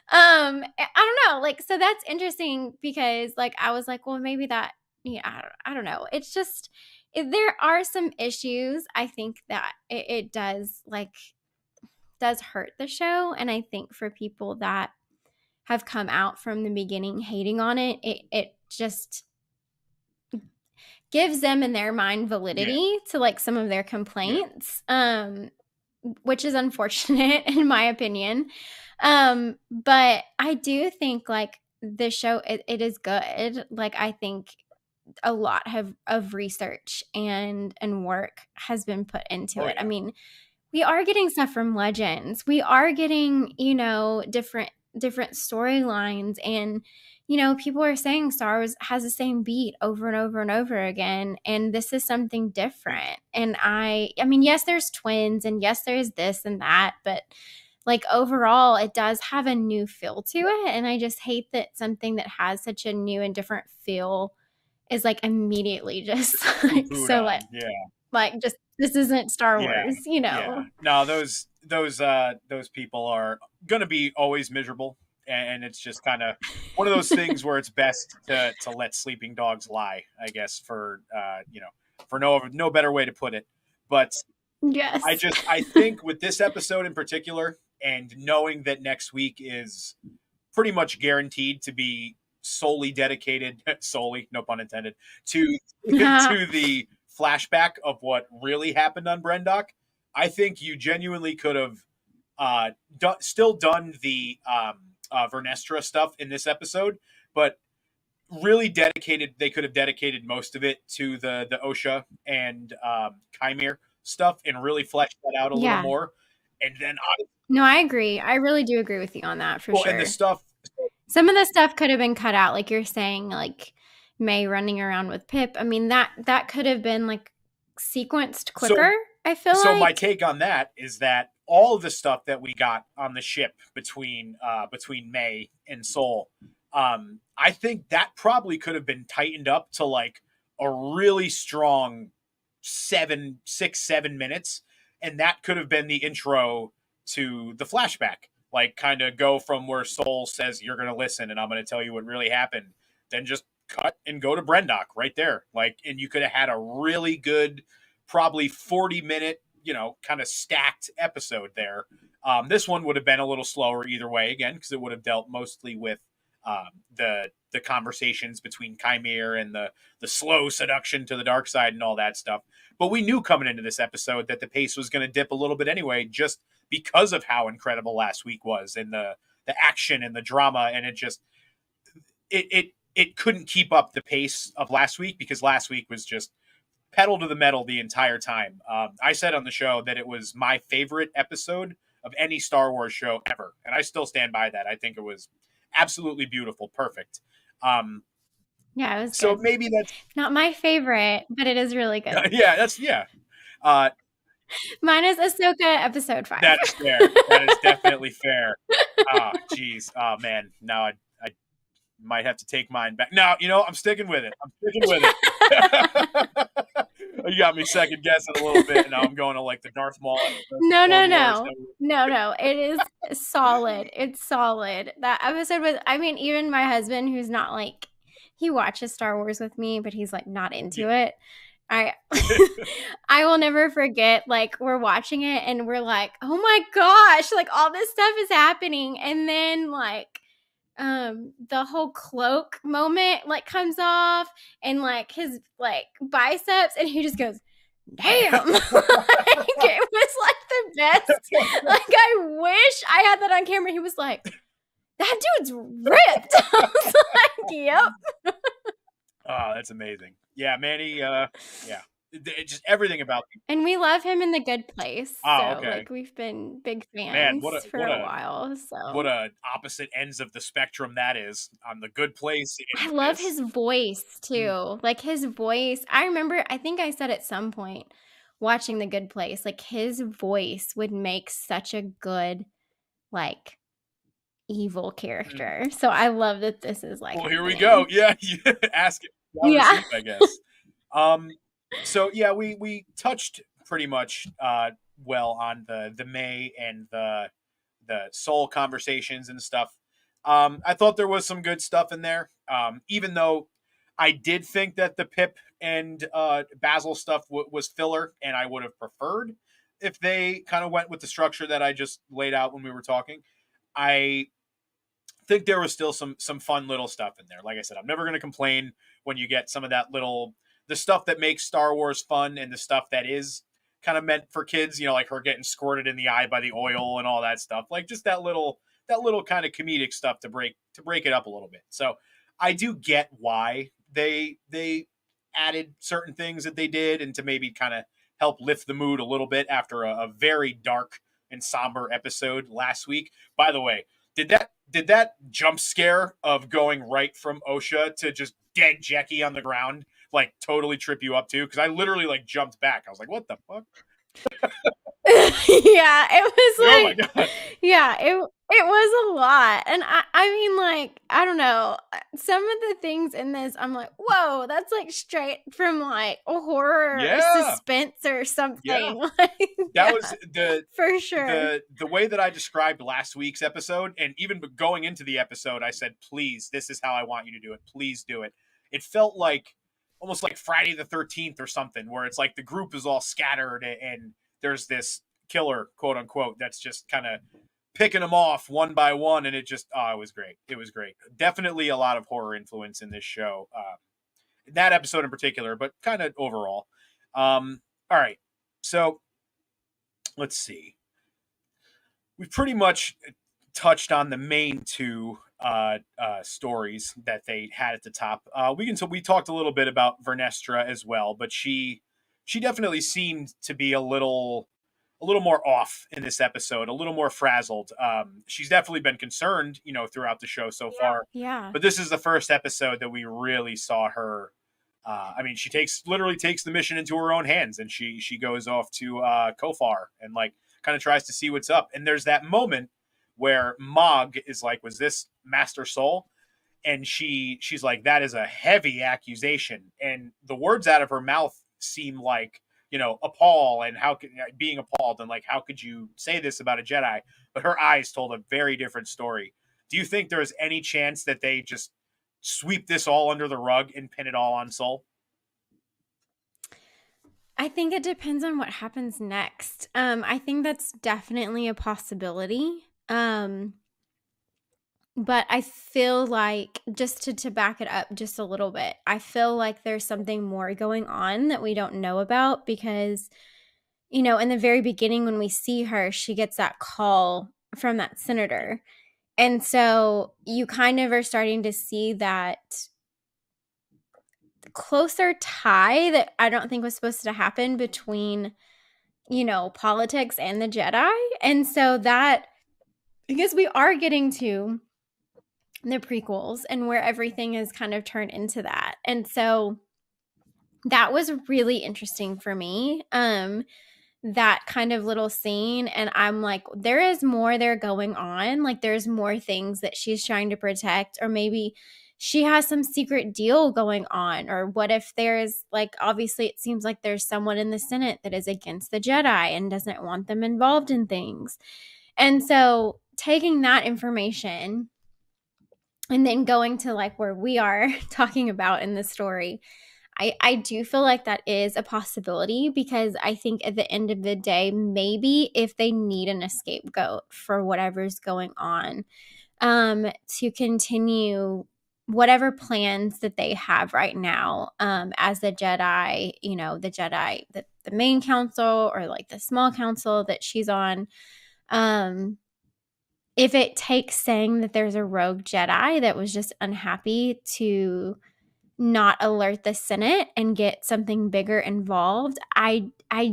I don't know, like, so that's interesting because like I was like, well maybe that, yeah, I don't know, it's just there are some issues. I think that it does hurt the show, and I think for people that have come out from the beginning hating on it, it just gives them in their mind validity to like some of their complaints, which is unfortunate in my opinion. But I do think like the show, it is good. Like I think a lot of research and work has been put into it. I mean, we are getting stuff from Legends. We are getting, you know, different storylines, and people are saying Star Wars has the same beat over and over and over again, and this is something different. And I mean, yes, there's twins, and yes, there's this and that, but like overall, it does have a new feel to it. And I just hate that something that has such a new and different feel is like immediately just like Food so on. Yeah. like just this isn't Star Yeah. Wars, Yeah. No, those people are going to be always miserable. And it's just kind of one of those things where it's best to let sleeping dogs lie, I guess, for, for no better way to put it. But Yes. I think with this episode in particular, and knowing that next week is pretty much guaranteed to be solely dedicated, solely, no pun intended, to to the flashback of what really happened on Brendock. I think you genuinely could have still done the Vernestra stuff in this episode, but really dedicated. They could have dedicated most of it to the OSHA and Qimir stuff and really fleshed that out a little Yeah. more. And then, No, I agree. I really do agree with you on that for sure. and the stuff. Some of the stuff could have been cut out, like you're saying, like May running around with Pip. I mean, that could have been like sequenced quicker. I feel like. So my take on that is that all of the stuff that we got on the ship between May and Sol, I think that probably could have been tightened up to like a really strong 7 minutes, and that could have been the intro to the flashback. Like, kind of go from where Sol says you're going to listen, and I'm going to tell you what really happened. Then just cut and go to Brendock right there. Like, and you could have had a really good, probably 40-minute, kind of stacked episode there. This one would have been a little slower either way, again, because it would have dealt mostly with the conversations between Qimir and the slow seduction to the dark side and all that stuff. But we knew coming into this episode that the pace was going to dip a little bit anyway, just because of how incredible last week was, and the action and the drama, and it couldn't keep up the pace of last week, because last week was just pedal to the metal the entire time. I said on the show that it was my favorite episode of any Star Wars show ever, and I still stand by that. I think it was absolutely beautiful, perfect. Yeah, it was so good. Maybe that's not my favorite, but it is really good. Yeah. Mine is Ahsoka episode 5. That is fair. That is definitely fair. Oh, geez. Oh, man. Now I might have to take mine back. No, I'm sticking with it. You got me second guessing a little bit, and now I'm going to like the Darth Maul. No. It is solid. It's solid. That episode was, I mean, even my husband, who's not like, he watches Star Wars with me, but he's like not into it. I will never forget, like, we're watching it and we're like, oh my gosh, like all this stuff is happening. And then like the whole cloak moment like comes off, and like his like biceps, and he just goes, damn. Like, it was like the best. Like, I wish I had that on camera. He was like, that dude's ripped. I was like, yep. Oh, that's amazing. Yeah, Manny, yeah. Just everything about him. And we love him in The Good Place. Oh, okay. Like, we've been big fans for a while. So what a opposite ends of the spectrum that is on The Good Place. I love his voice too. Like his voice. I remember, I think I said at some point watching The Good Place, like his voice would make such a good like evil character. So I love that this is like. Well, here we go. Yeah, you ask it. Yeah, I guess. So yeah, we touched pretty much well on the May and the Soul conversations and stuff. I thought there was some good stuff in there. Even though I did think that the Pip and Basil stuff was filler, and I would have preferred if they kind of went with the structure that I just laid out when we were talking. I think there was still some fun little stuff in there. Like I said, I'm never going to complain when you get some of that the stuff that makes Star Wars fun, and the stuff that is kind of meant for kids, like her getting squirted in the eye by the oil and all that stuff. Like just that little kind of comedic stuff to break it up a little bit. So I do get why they added certain things that they did, and to maybe kind of help lift the mood a little bit after a very dark and somber episode last week. By the way, did that jump scare of going right from OSHA to just dead Jackie on the ground like totally trip you up too? Because I literally like jumped back. I was like, "What the fuck?" Yeah, it was Like, oh my like, god. yeah, it was a lot. And I mean, like, I don't know. Some of the things in this, I'm like, whoa, that's like straight from like a horror Yeah. suspense or Yeah. something. Like, That yeah, was the for sure. the way that I described last week's episode, and even going into the episode, I said, "Please, this is how I want you to do it. Please do it." It felt like almost like Friday the 13th or something, where it's like the group is all scattered and there's this killer, quote unquote, that's just kind of picking them off one by one, and it just it was great. It was great. Definitely a lot of horror influence in this show, that episode in particular, but kind of overall. All right, so let's see. We've pretty much touched on the main two stories that they had at the top. We talked a little bit about Vernestra as well, but she definitely seemed to be a little more off in this episode, a little more frazzled. She's definitely been concerned, throughout the show so far, Yeah. but this is the first episode that we really saw her. I mean, she literally takes the mission into her own hands, and she goes off to Kofar and like kind of tries to see what's up. And there's that moment where Mog is like, "Was this Master Soul?" And she's like, "That is a heavy accusation." And the words out of her mouth seem like, appall, and being appalled, and like, how could you say this about a Jedi? But her eyes told a very different story. Do you think there's any chance that they just sweep this all under the rug and pin it all on Soul? I think it depends on what happens next. I think that's definitely a possibility. But I feel like, just to back it up just a little bit, I feel like there's something more going on that we don't know about because, in the very beginning when we see her, she gets that call from that senator. And so you kind of are starting to see that closer tie that I don't think was supposed to happen between, politics and the Jedi. And so that, because we are getting to the prequels and where everything is kind of turned into that. And so that was really interesting for me. That kind of little scene, and I'm like, there is more there going on. Like, there's more things that she's trying to protect, or maybe she has some secret deal going on. Or what if there's, like, obviously it seems like there's someone in the Senate that is against the Jedi and doesn't want them involved in things. And so taking that information and then going to like where we are talking about in the story, I do feel like that is a possibility, because I think at the end of the day, maybe if they need an scapegoat for whatever's going on, to continue whatever plans that they have right now, as the Jedi, the main council, or like the small council that she's on, if it takes saying that there's a rogue Jedi that was just unhappy to not alert the Senate and get something bigger involved, I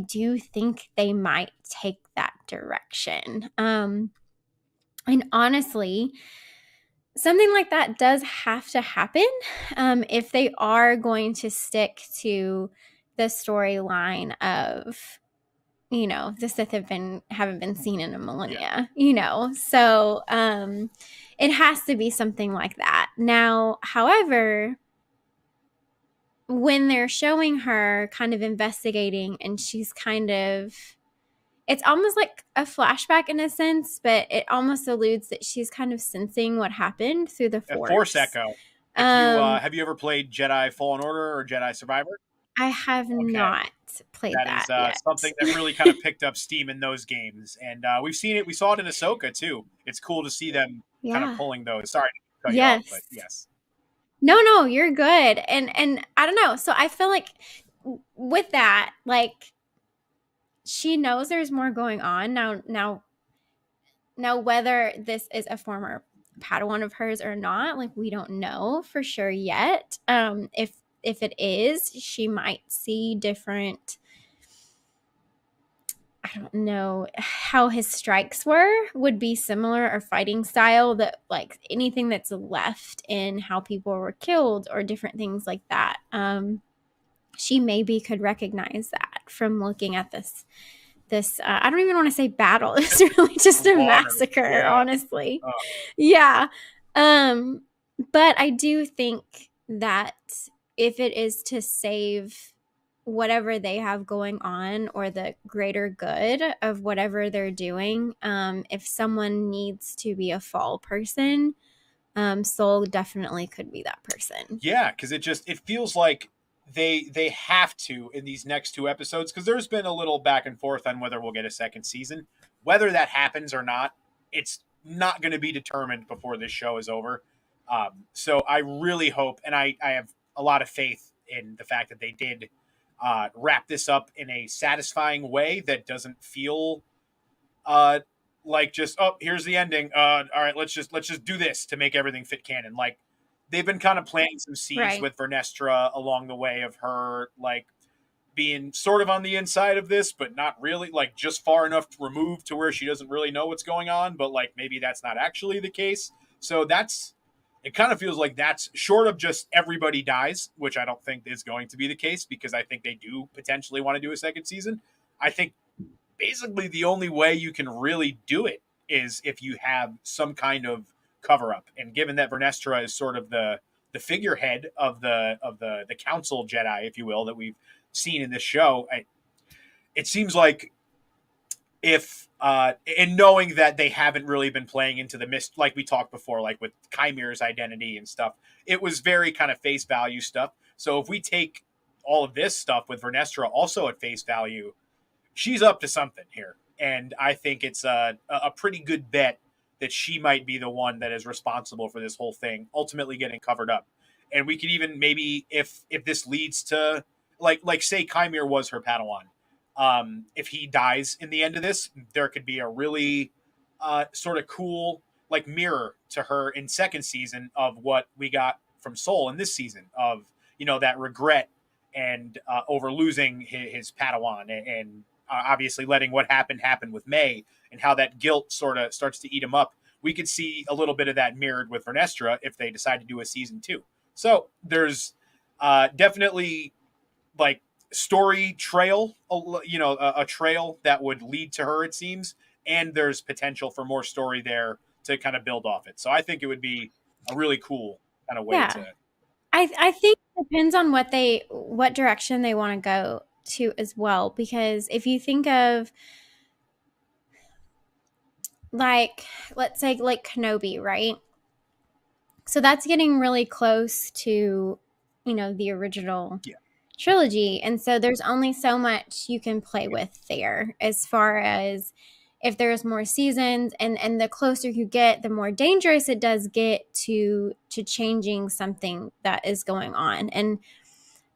do think they might take that direction. And honestly, something like that does have to happen, if they are going to stick to the storyline of, the Sith haven't been seen in a millennia, so it has to be something like that. Now, however, when they're showing her kind of investigating, and she's kind of, it's almost like a flashback in a sense, but it almost alludes that she's kind of sensing what happened through the A Force. Force Echo. If you have you ever played Jedi Fallen Order or Jedi Survivor? I have not played That that is yet. something that really kind of picked up steam in those games, and we've seen it. We saw it in Ahsoka too. It's cool to see them kind of pulling those. Sorry to cut you off, but yes. No, you're good. And I don't know. So I feel like with that, like, she knows there's more going on now. Whether this is a former Padawan of hers or not, like, we don't know for sure yet. If it is, she might see different I don't know how his strikes would be similar, or fighting style, that like anything that's left in how people were killed or different things like that. She maybe could recognize that from looking at this I don't even want to say battle. It's really just a Slaughter. massacre, Yeah. honestly. Yeah. Um but I do think that if it is to save whatever they have going on, or the greater good of whatever they're doing, if someone needs to be a fall person, Soul definitely could be that person. Yeah, because it feels like they have to in these next two episodes, because there's been a little back and forth on whether we'll get a second season. Whether that happens or not, it's not going to be determined before this show is over. So I really hope, and I have a lot of faith in the fact that they did wrap this up in a satisfying way that doesn't feel uh, like just, oh, here's the ending. All right, let's just do this to make everything fit canon. Like, they've been kind of planting some seeds Right. with Vernestra along the way of her like being sort of on the inside of this, but not really, like just far enough removed to where she doesn't really know what's going on, but like maybe that's not actually the case. So that's, it kind of feels like that's short of just everybody dies, which I don't think is going to be the case, because I think they do potentially want to do a second season. I think basically the only way you can really do it is if you have some kind of cover up. And given that Vernestra is sort of the figurehead of the council Jedi, if you will, that we've seen in this show, it seems like if and knowing that they haven't really been playing into the mist like we talked before, like with Qimir's identity and stuff, it was very kind of face value stuff. So if we take all of this stuff with Vernestra also at face value, she's up to something here. And I think it's a pretty good bet that she might be the one that is responsible for this whole thing ultimately getting covered up. And we could even maybe, if this leads to like say Qimir was her Padawan, if he dies in the end of this, there could be a really sort of cool like mirror to her in second season of what we got from Soul in this season of, you know, that regret and over losing his Padawan, and obviously letting what happened happen with May, and how that guilt sort of starts to eat him up. We could see a little bit of that mirrored with Vernestra if they decide to do a season two. So there's definitely like story trail, you know, a trail that would lead to her, it seems, and there's potential for more story there to kind of build off it. So I think it would be a really cool kind of way Yeah. to. I think it depends on what direction they want to go to as well. Because if you think of, like, let's say like Kenobi, right? So that's getting really close to, the original Yeah, trilogy. And so there's only so much you can play with there, as far as if there's more seasons, and the closer you get, the more dangerous it does get to changing something that is going on. And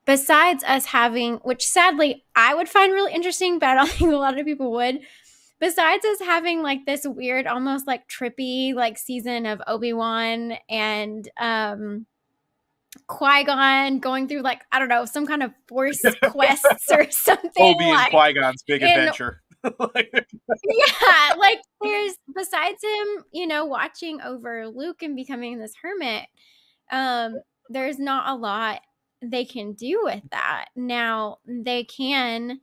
besides us having, which sadly I would find really interesting, but I don't think a lot of people would, besides us having like this weird, almost like trippy like season of Obi-Wan and Qui-Gon going through, like, I don't know, some kind of force quests or something, Obi and like Qui-Gon's big in, adventure. yeah, like there's, besides him, watching over Luke and becoming this hermit, there's not a lot they can do with that. Now they can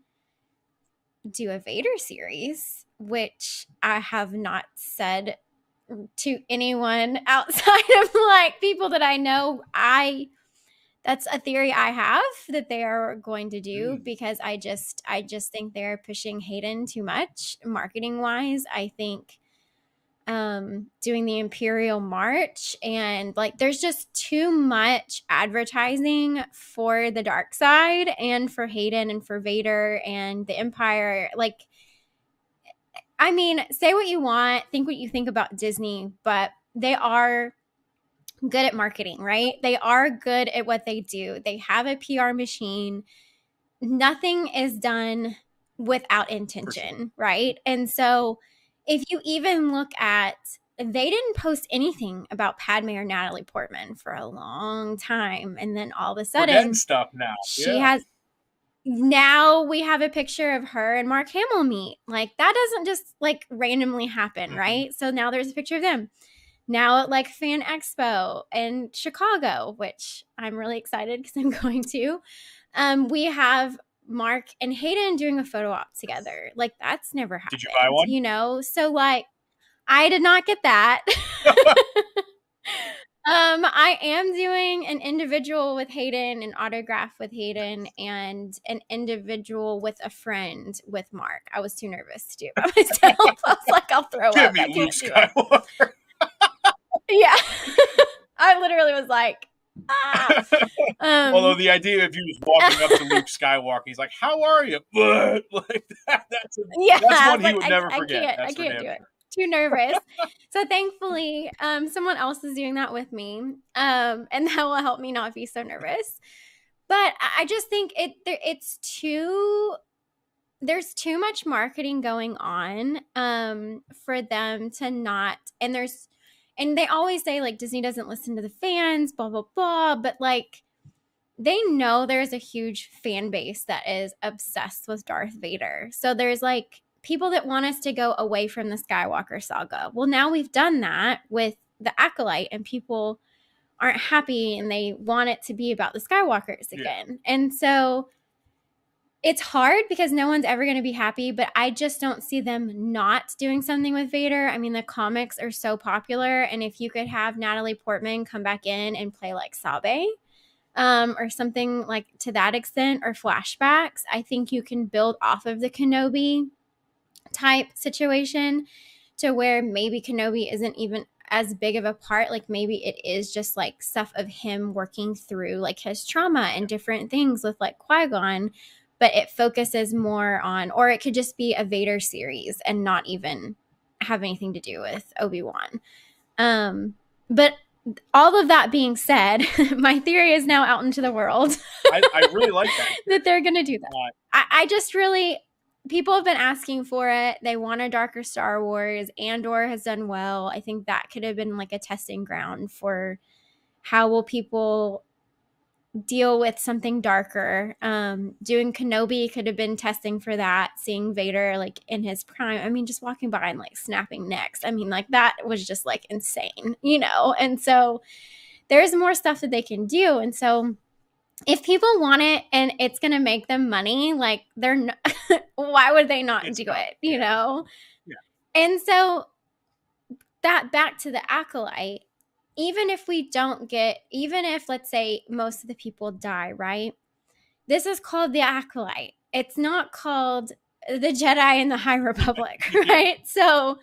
do a Vader series, which I have not said to anyone outside of like people that I know. That's a theory I have that they are going to do, because I just think they're pushing Hayden too much marketing wise. I think doing the Imperial March, and like there's just too much advertising for the dark side and for Hayden and for Vader and the Empire. Like, I mean, say what you want, think what you think about Disney, but they are good at marketing, right? They are good at what they do. They have a PR machine. Nothing is done without For sure. intention, right? And so if you even look at, they didn't post anything about Padme or Natalie Portman for a long time, and then all of a We're getting sudden stuff now. she Yeah. has, now we have a picture of her and Mark Hamill meet. Like that doesn't just like randomly happen, Mhm. right? So now there's a picture of them. Now at like Fan Expo in Chicago, which I'm really excited because I'm going to. We have Mark and Hayden doing a photo op together. Like that's never Did you buy happened, one? you know? So like I did not get that. I am doing an individual with Hayden, an autograph with Hayden, and an individual with a friend with Mark. I was too nervous to do it by myself. I was like, I'll throw Give up. me I Luke can't do it. Skywalker. Yeah. I literally was like, ah. Although the idea of you just walking up to Luke Skywalker, he's like, "How are you?" Like Yeah, that's I one was he like, would never I forget. can't, I That's for can't damn do it. sure. Too nervous. So thankfully, someone else is doing that with me, and that will help me not be so nervous. But I just think it's too. There's too much marketing going on, for them to not. And they always say like Disney doesn't listen to the fans, blah blah blah. But like they know there's a huge fan base that is obsessed with Darth Vader. So there's like people that want us to go away from the Skywalker saga. Well, now we've done that with the Acolyte, and people aren't happy and they want it to be about the Skywalkers again. Yeah. And so it's hard because no one's ever going to be happy, but I just don't see them not doing something with Vader. I mean, the comics are so popular, and if you could have Natalie Portman come back in and play like Sabe, or something like to that extent, or flashbacks, I think you can build off of the Kenobi type situation to where maybe Kenobi isn't even as big of a part. Like maybe it is just like stuff of him working through like his trauma and different things with like Qui-Gon, but it focuses more on, or it could just be a Vader series and not even have anything to do with Obi-Wan. But all of that being said, my theory is now out into the world. I really like that. That they're going to do that. I just really, people have been asking for it. They want a darker Star Wars. Andor has done well. I think that could have been like a testing ground for how will people deal with something darker. Doing Kenobi could have been testing for that, seeing Vader like in his prime. I mean, just walking by and like snapping necks. I mean, like that was just like insane, you know? And so there's more stuff that they can do. And so if people want it and it's going to make them money, like they're not, why would they not do it, you know? Yeah. And so that back to the Acolyte, even if we don't get, even if let's say most of the people die, right? This is called the Acolyte. It's not called the Jedi and the High Republic, right? Yeah. So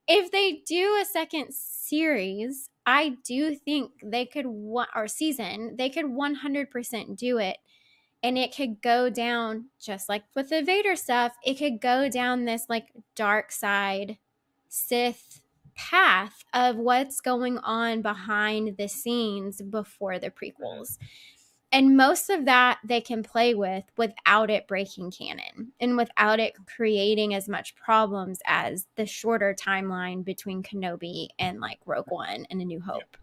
if they do a second series, I do think they could, or season, they could 100% do it. And it could go down, just like with the Vader stuff, it could go down this like dark side Sith path of what's going on behind the scenes before the prequels. And most of that they can play with without it breaking canon and without it creating as much problems as the shorter timeline between Kenobi and like Rogue One and A New Hope.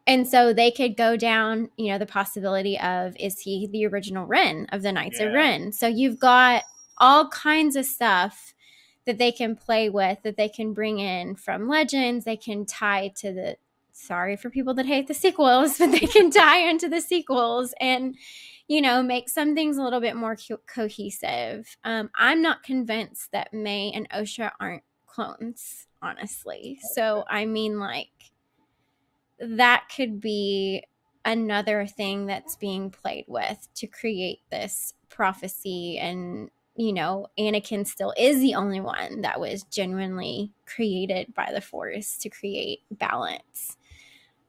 And so they could go down, you know, the possibility of, is he the original Ren of the Knights of Ren? So you've got all kinds of stuff that they can play with, that they can bring in from Legends. They can tie to the, sorry for people that hate the sequels, but they can tie into the sequels and, you know, make some things a little bit more cohesive. I'm not convinced that May and Osha aren't clones, honestly. So, I mean, like, that could be another thing that's being played with to create this prophecy. And, you know, Anakin still is the only one that was genuinely created by the Force to create balance.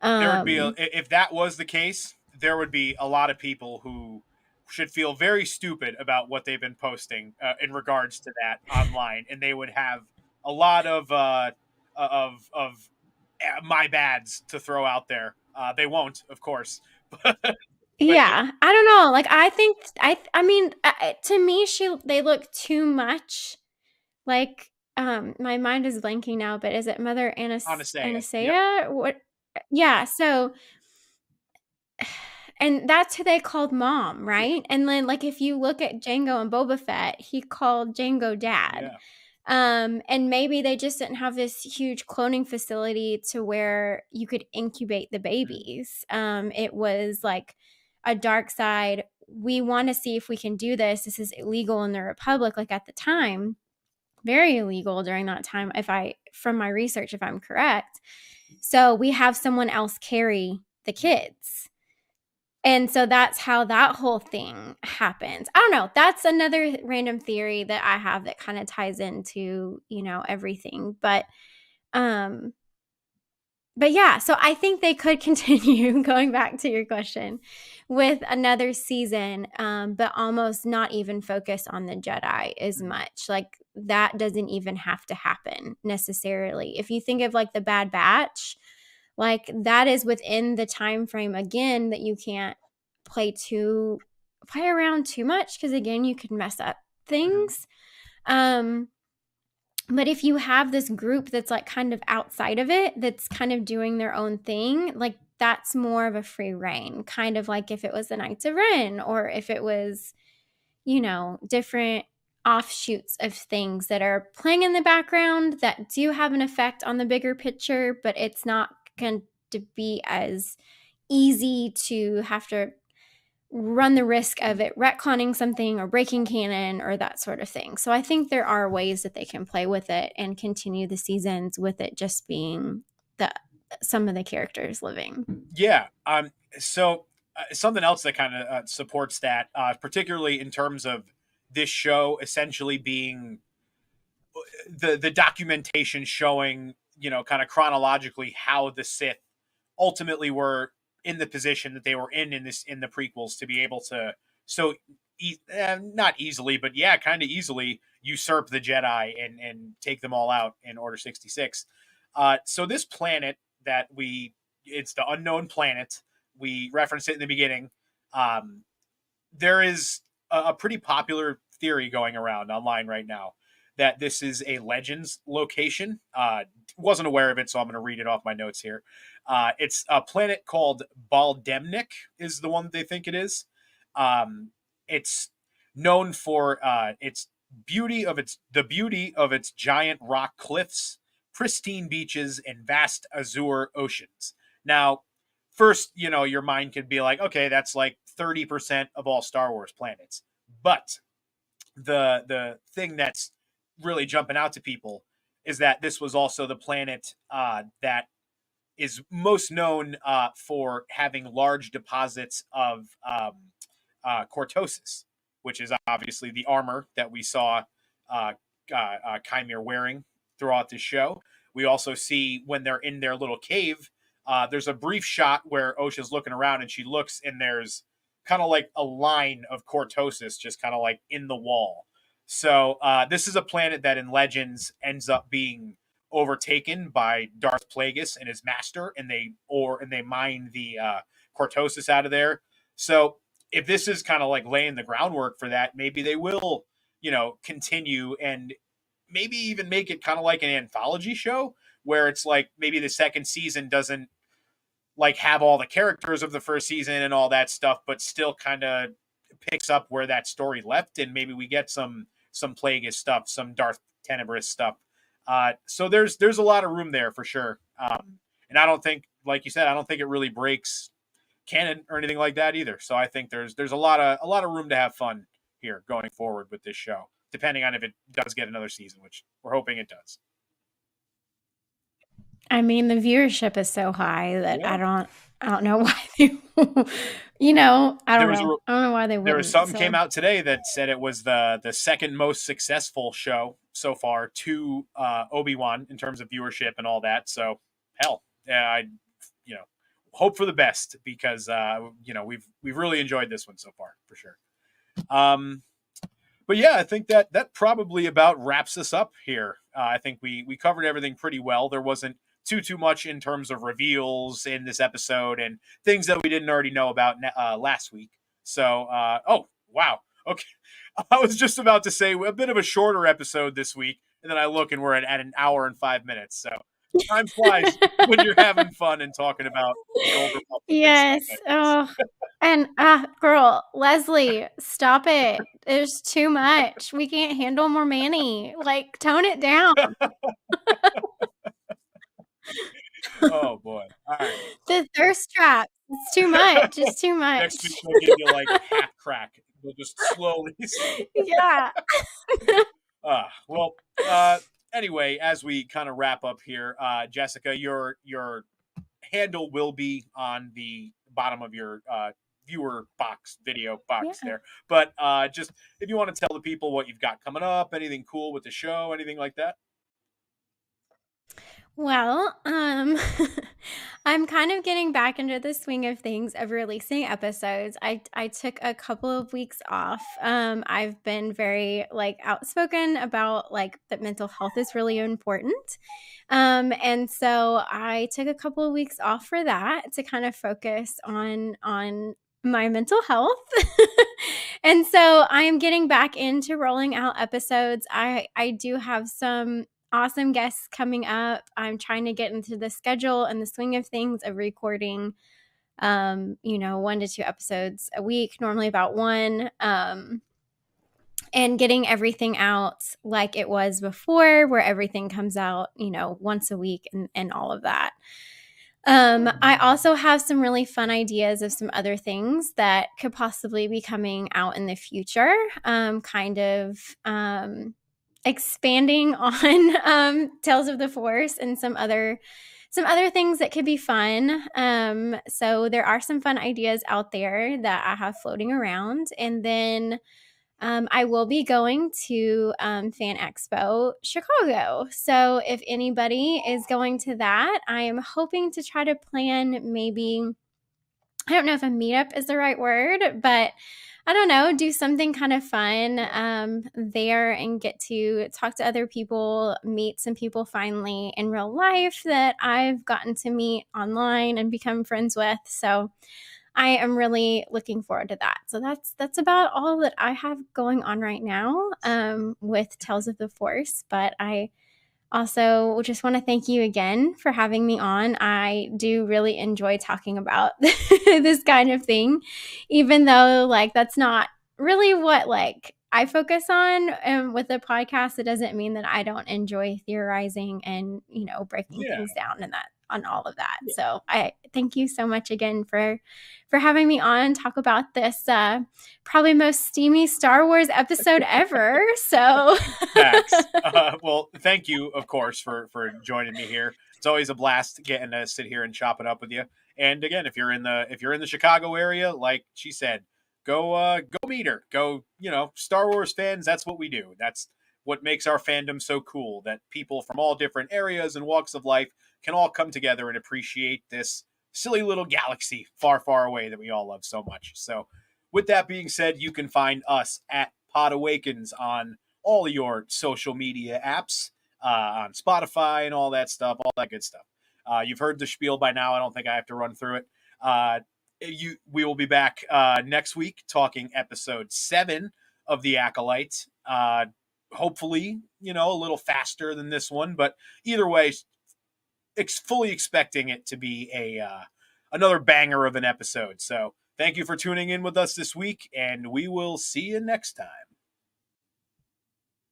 There would be if that was the case, there would be a lot of people who should feel very stupid about what they've been posting in regards to that online, and they would have a lot of my bads to throw out there. They won't, of course. But yeah, I don't know. Like, I think I mean, to me, they look too much like. My mind is blanking now, but is it Mother Anastasia? Yep. What? Yeah. So, And that's who they called mom, right? And then, like, if you look at Jango and Boba Fett, he called Jango dad. Yeah. And maybe they just didn't have this huge cloning facility to where you could incubate the babies. It was like a dark side. We want to see if we can do this. This is illegal in the Republic, like at the time, very illegal during that time, from my research, if I'm correct. So we have someone else carry the kids. And so that's how that whole thing happens. I don't know. That's another random theory that I have that kind of ties into, everything. Um but yeah, so I think they could continue going back to your question with another season, but almost not even focus on the Jedi as much. Like that doesn't even have to happen necessarily. If you think of like the Bad Batch, like that is within the time frame again that you can't play around too much because again you could mess up things. But if you have this group that's like kind of outside of it, that's kind of doing their own thing, like that's more of a free reign, kind of like if it was the Knights of Ren or if it was, different offshoots of things that are playing in the background that do have an effect on the bigger picture, but it's not going to be as easy to have to run the risk of it retconning something or breaking canon or that sort of thing. So I think there are ways that they can play with it and continue the seasons with it just being some of the characters living. Yeah. So something else that kind of supports that, particularly in terms of this show essentially being the documentation showing, kind of chronologically how the Sith ultimately were in the position that they were in the prequels to be able to not easily, but yeah, kind of easily usurp the Jedi and take them all out in Order 66. So this planet that it's the unknown planet. We referenced it in the beginning. There is a pretty popular theory going around online right now that this is a Legends location. Wasn't aware of it, so I'm going to read it off my notes here. It's a planet called Baldemnik is the one that they think it is. It's known for its beauty of its giant rock cliffs, pristine beaches, and vast azure oceans. Now, first, your mind could be like, okay, that's like 30% of all Star Wars planets. But the thing that's really jumping out to people is that this was also the planet that is most known for having large deposits of cortosis, which is obviously the armor that we saw Qimir wearing throughout the show. We also see when they're in their little cave, there's a brief shot where Osha's looking around and she looks and there's kind of like a line of cortosis just kind of like in the wall. So this is a planet that in Legends ends up being overtaken by Darth Plagueis and his master, and they mine the cortosis out of there. So if this is kind of like laying the groundwork for that, maybe they will, continue and maybe even make it kind of like an anthology show where it's like maybe the second season doesn't like have all the characters of the first season and all that stuff, but still kind of picks up where that story left, and maybe we get some Plagueis stuff, some Darth Tenebrous stuff. So there's a lot of room there for sure. And I don't think, like you said, I don't think it really breaks canon or anything like that either. So I think there's a lot of room to have fun here going forward with this show, depending on if it does get another season, which we're hoping it does. I mean, the viewership is so high that Yeah. I don't know why they, I don't know why they wouldn't. There was something came out today that said it was the second most successful show so far to Obi-Wan in terms of viewership and all that. So hell, I hope for the best because we've really enjoyed this one so far for sure. But yeah, I think that probably about wraps us up here. I think we covered everything pretty well. There wasn't too much in terms of reveals in this episode and things that we didn't already know about last week. So, oh wow, okay. I was just about to say a bit of a shorter episode this week, and then I look and we're at an hour and 5 minutes. So time flies when you're having fun and talking about the Old Republic. Yes. Oh, And girl, Leslye, stop it. There's too much. We can't handle more Manny. Like, tone it down. Oh boy. All right. The thirst trap. It's too much. It's too Next week much. they'll give you like half crack. They'll just slowly. Yeah. Well. Anyway, as we kind of wrap up here, Jessica, your handle will be on the bottom of your viewer box, video box Yeah. there. But just if you want to tell the people what you've got coming up, anything cool with the show, anything like that. Well, I'm kind of getting back into the swing of things of releasing episodes. I took a couple of weeks off. I've been very like outspoken about like that mental health is really important. And so I took a couple of weeks off for that to kind of focus on my mental health. And so I am getting back into rolling out episodes. I do have some awesome guests coming up. I'm trying to get into the schedule and the swing of things of recording 1 to 2 episodes a week, normally about one. And getting everything out like it was before, where everything comes out, once a week and all of that. I also have some really fun ideas of some other things that could possibly be coming out in the future, kind of expanding on Tales of the Force and some other things that could be fun. So there are some fun ideas out there that I have floating around. And then I will be going to Fan Expo Chicago. So if anybody is going to that, I am hoping to try to plan maybe, I don't know if a meetup is the right word, but I don't know, do something kind of fun there and get to talk to other people, meet some people finally in real life that I've gotten to meet online and become friends with. So I am really looking forward to that. So that's about all that I have going on right now with Tales of the Force. But I also just want to thank you again for having me on. I do really enjoy talking about this kind of thing, even though like that's not really what like I focus on with the podcast. It doesn't mean that I don't enjoy theorizing and breaking Yeah. things down and that on all of that. So I thank you so much again for having me on and talk about this probably most steamy Star Wars episode ever. So Facts. Well, thank you, of course, for joining me here. It's always a blast getting to sit here and chop it up with you. And again, if you're in the Chicago area, like she said, go meet her. Go, Star Wars fans. That's what we do. That's what makes our fandom so cool. That people from all different areas and walks of life can all come together and appreciate this silly little galaxy far, far away that we all love so much. So, with that being said, you can find us at Podawakens on all your social media apps, on Spotify and all that stuff, all that good stuff. You've heard the spiel by now. I don't think I have to run through it. We will be back next week talking episode 7 of the Acolyte. Hopefully, a little faster than this one, but either way, fully expecting it to be another banger of an episode. So thank you for tuning in with us this week, and we will see you next time.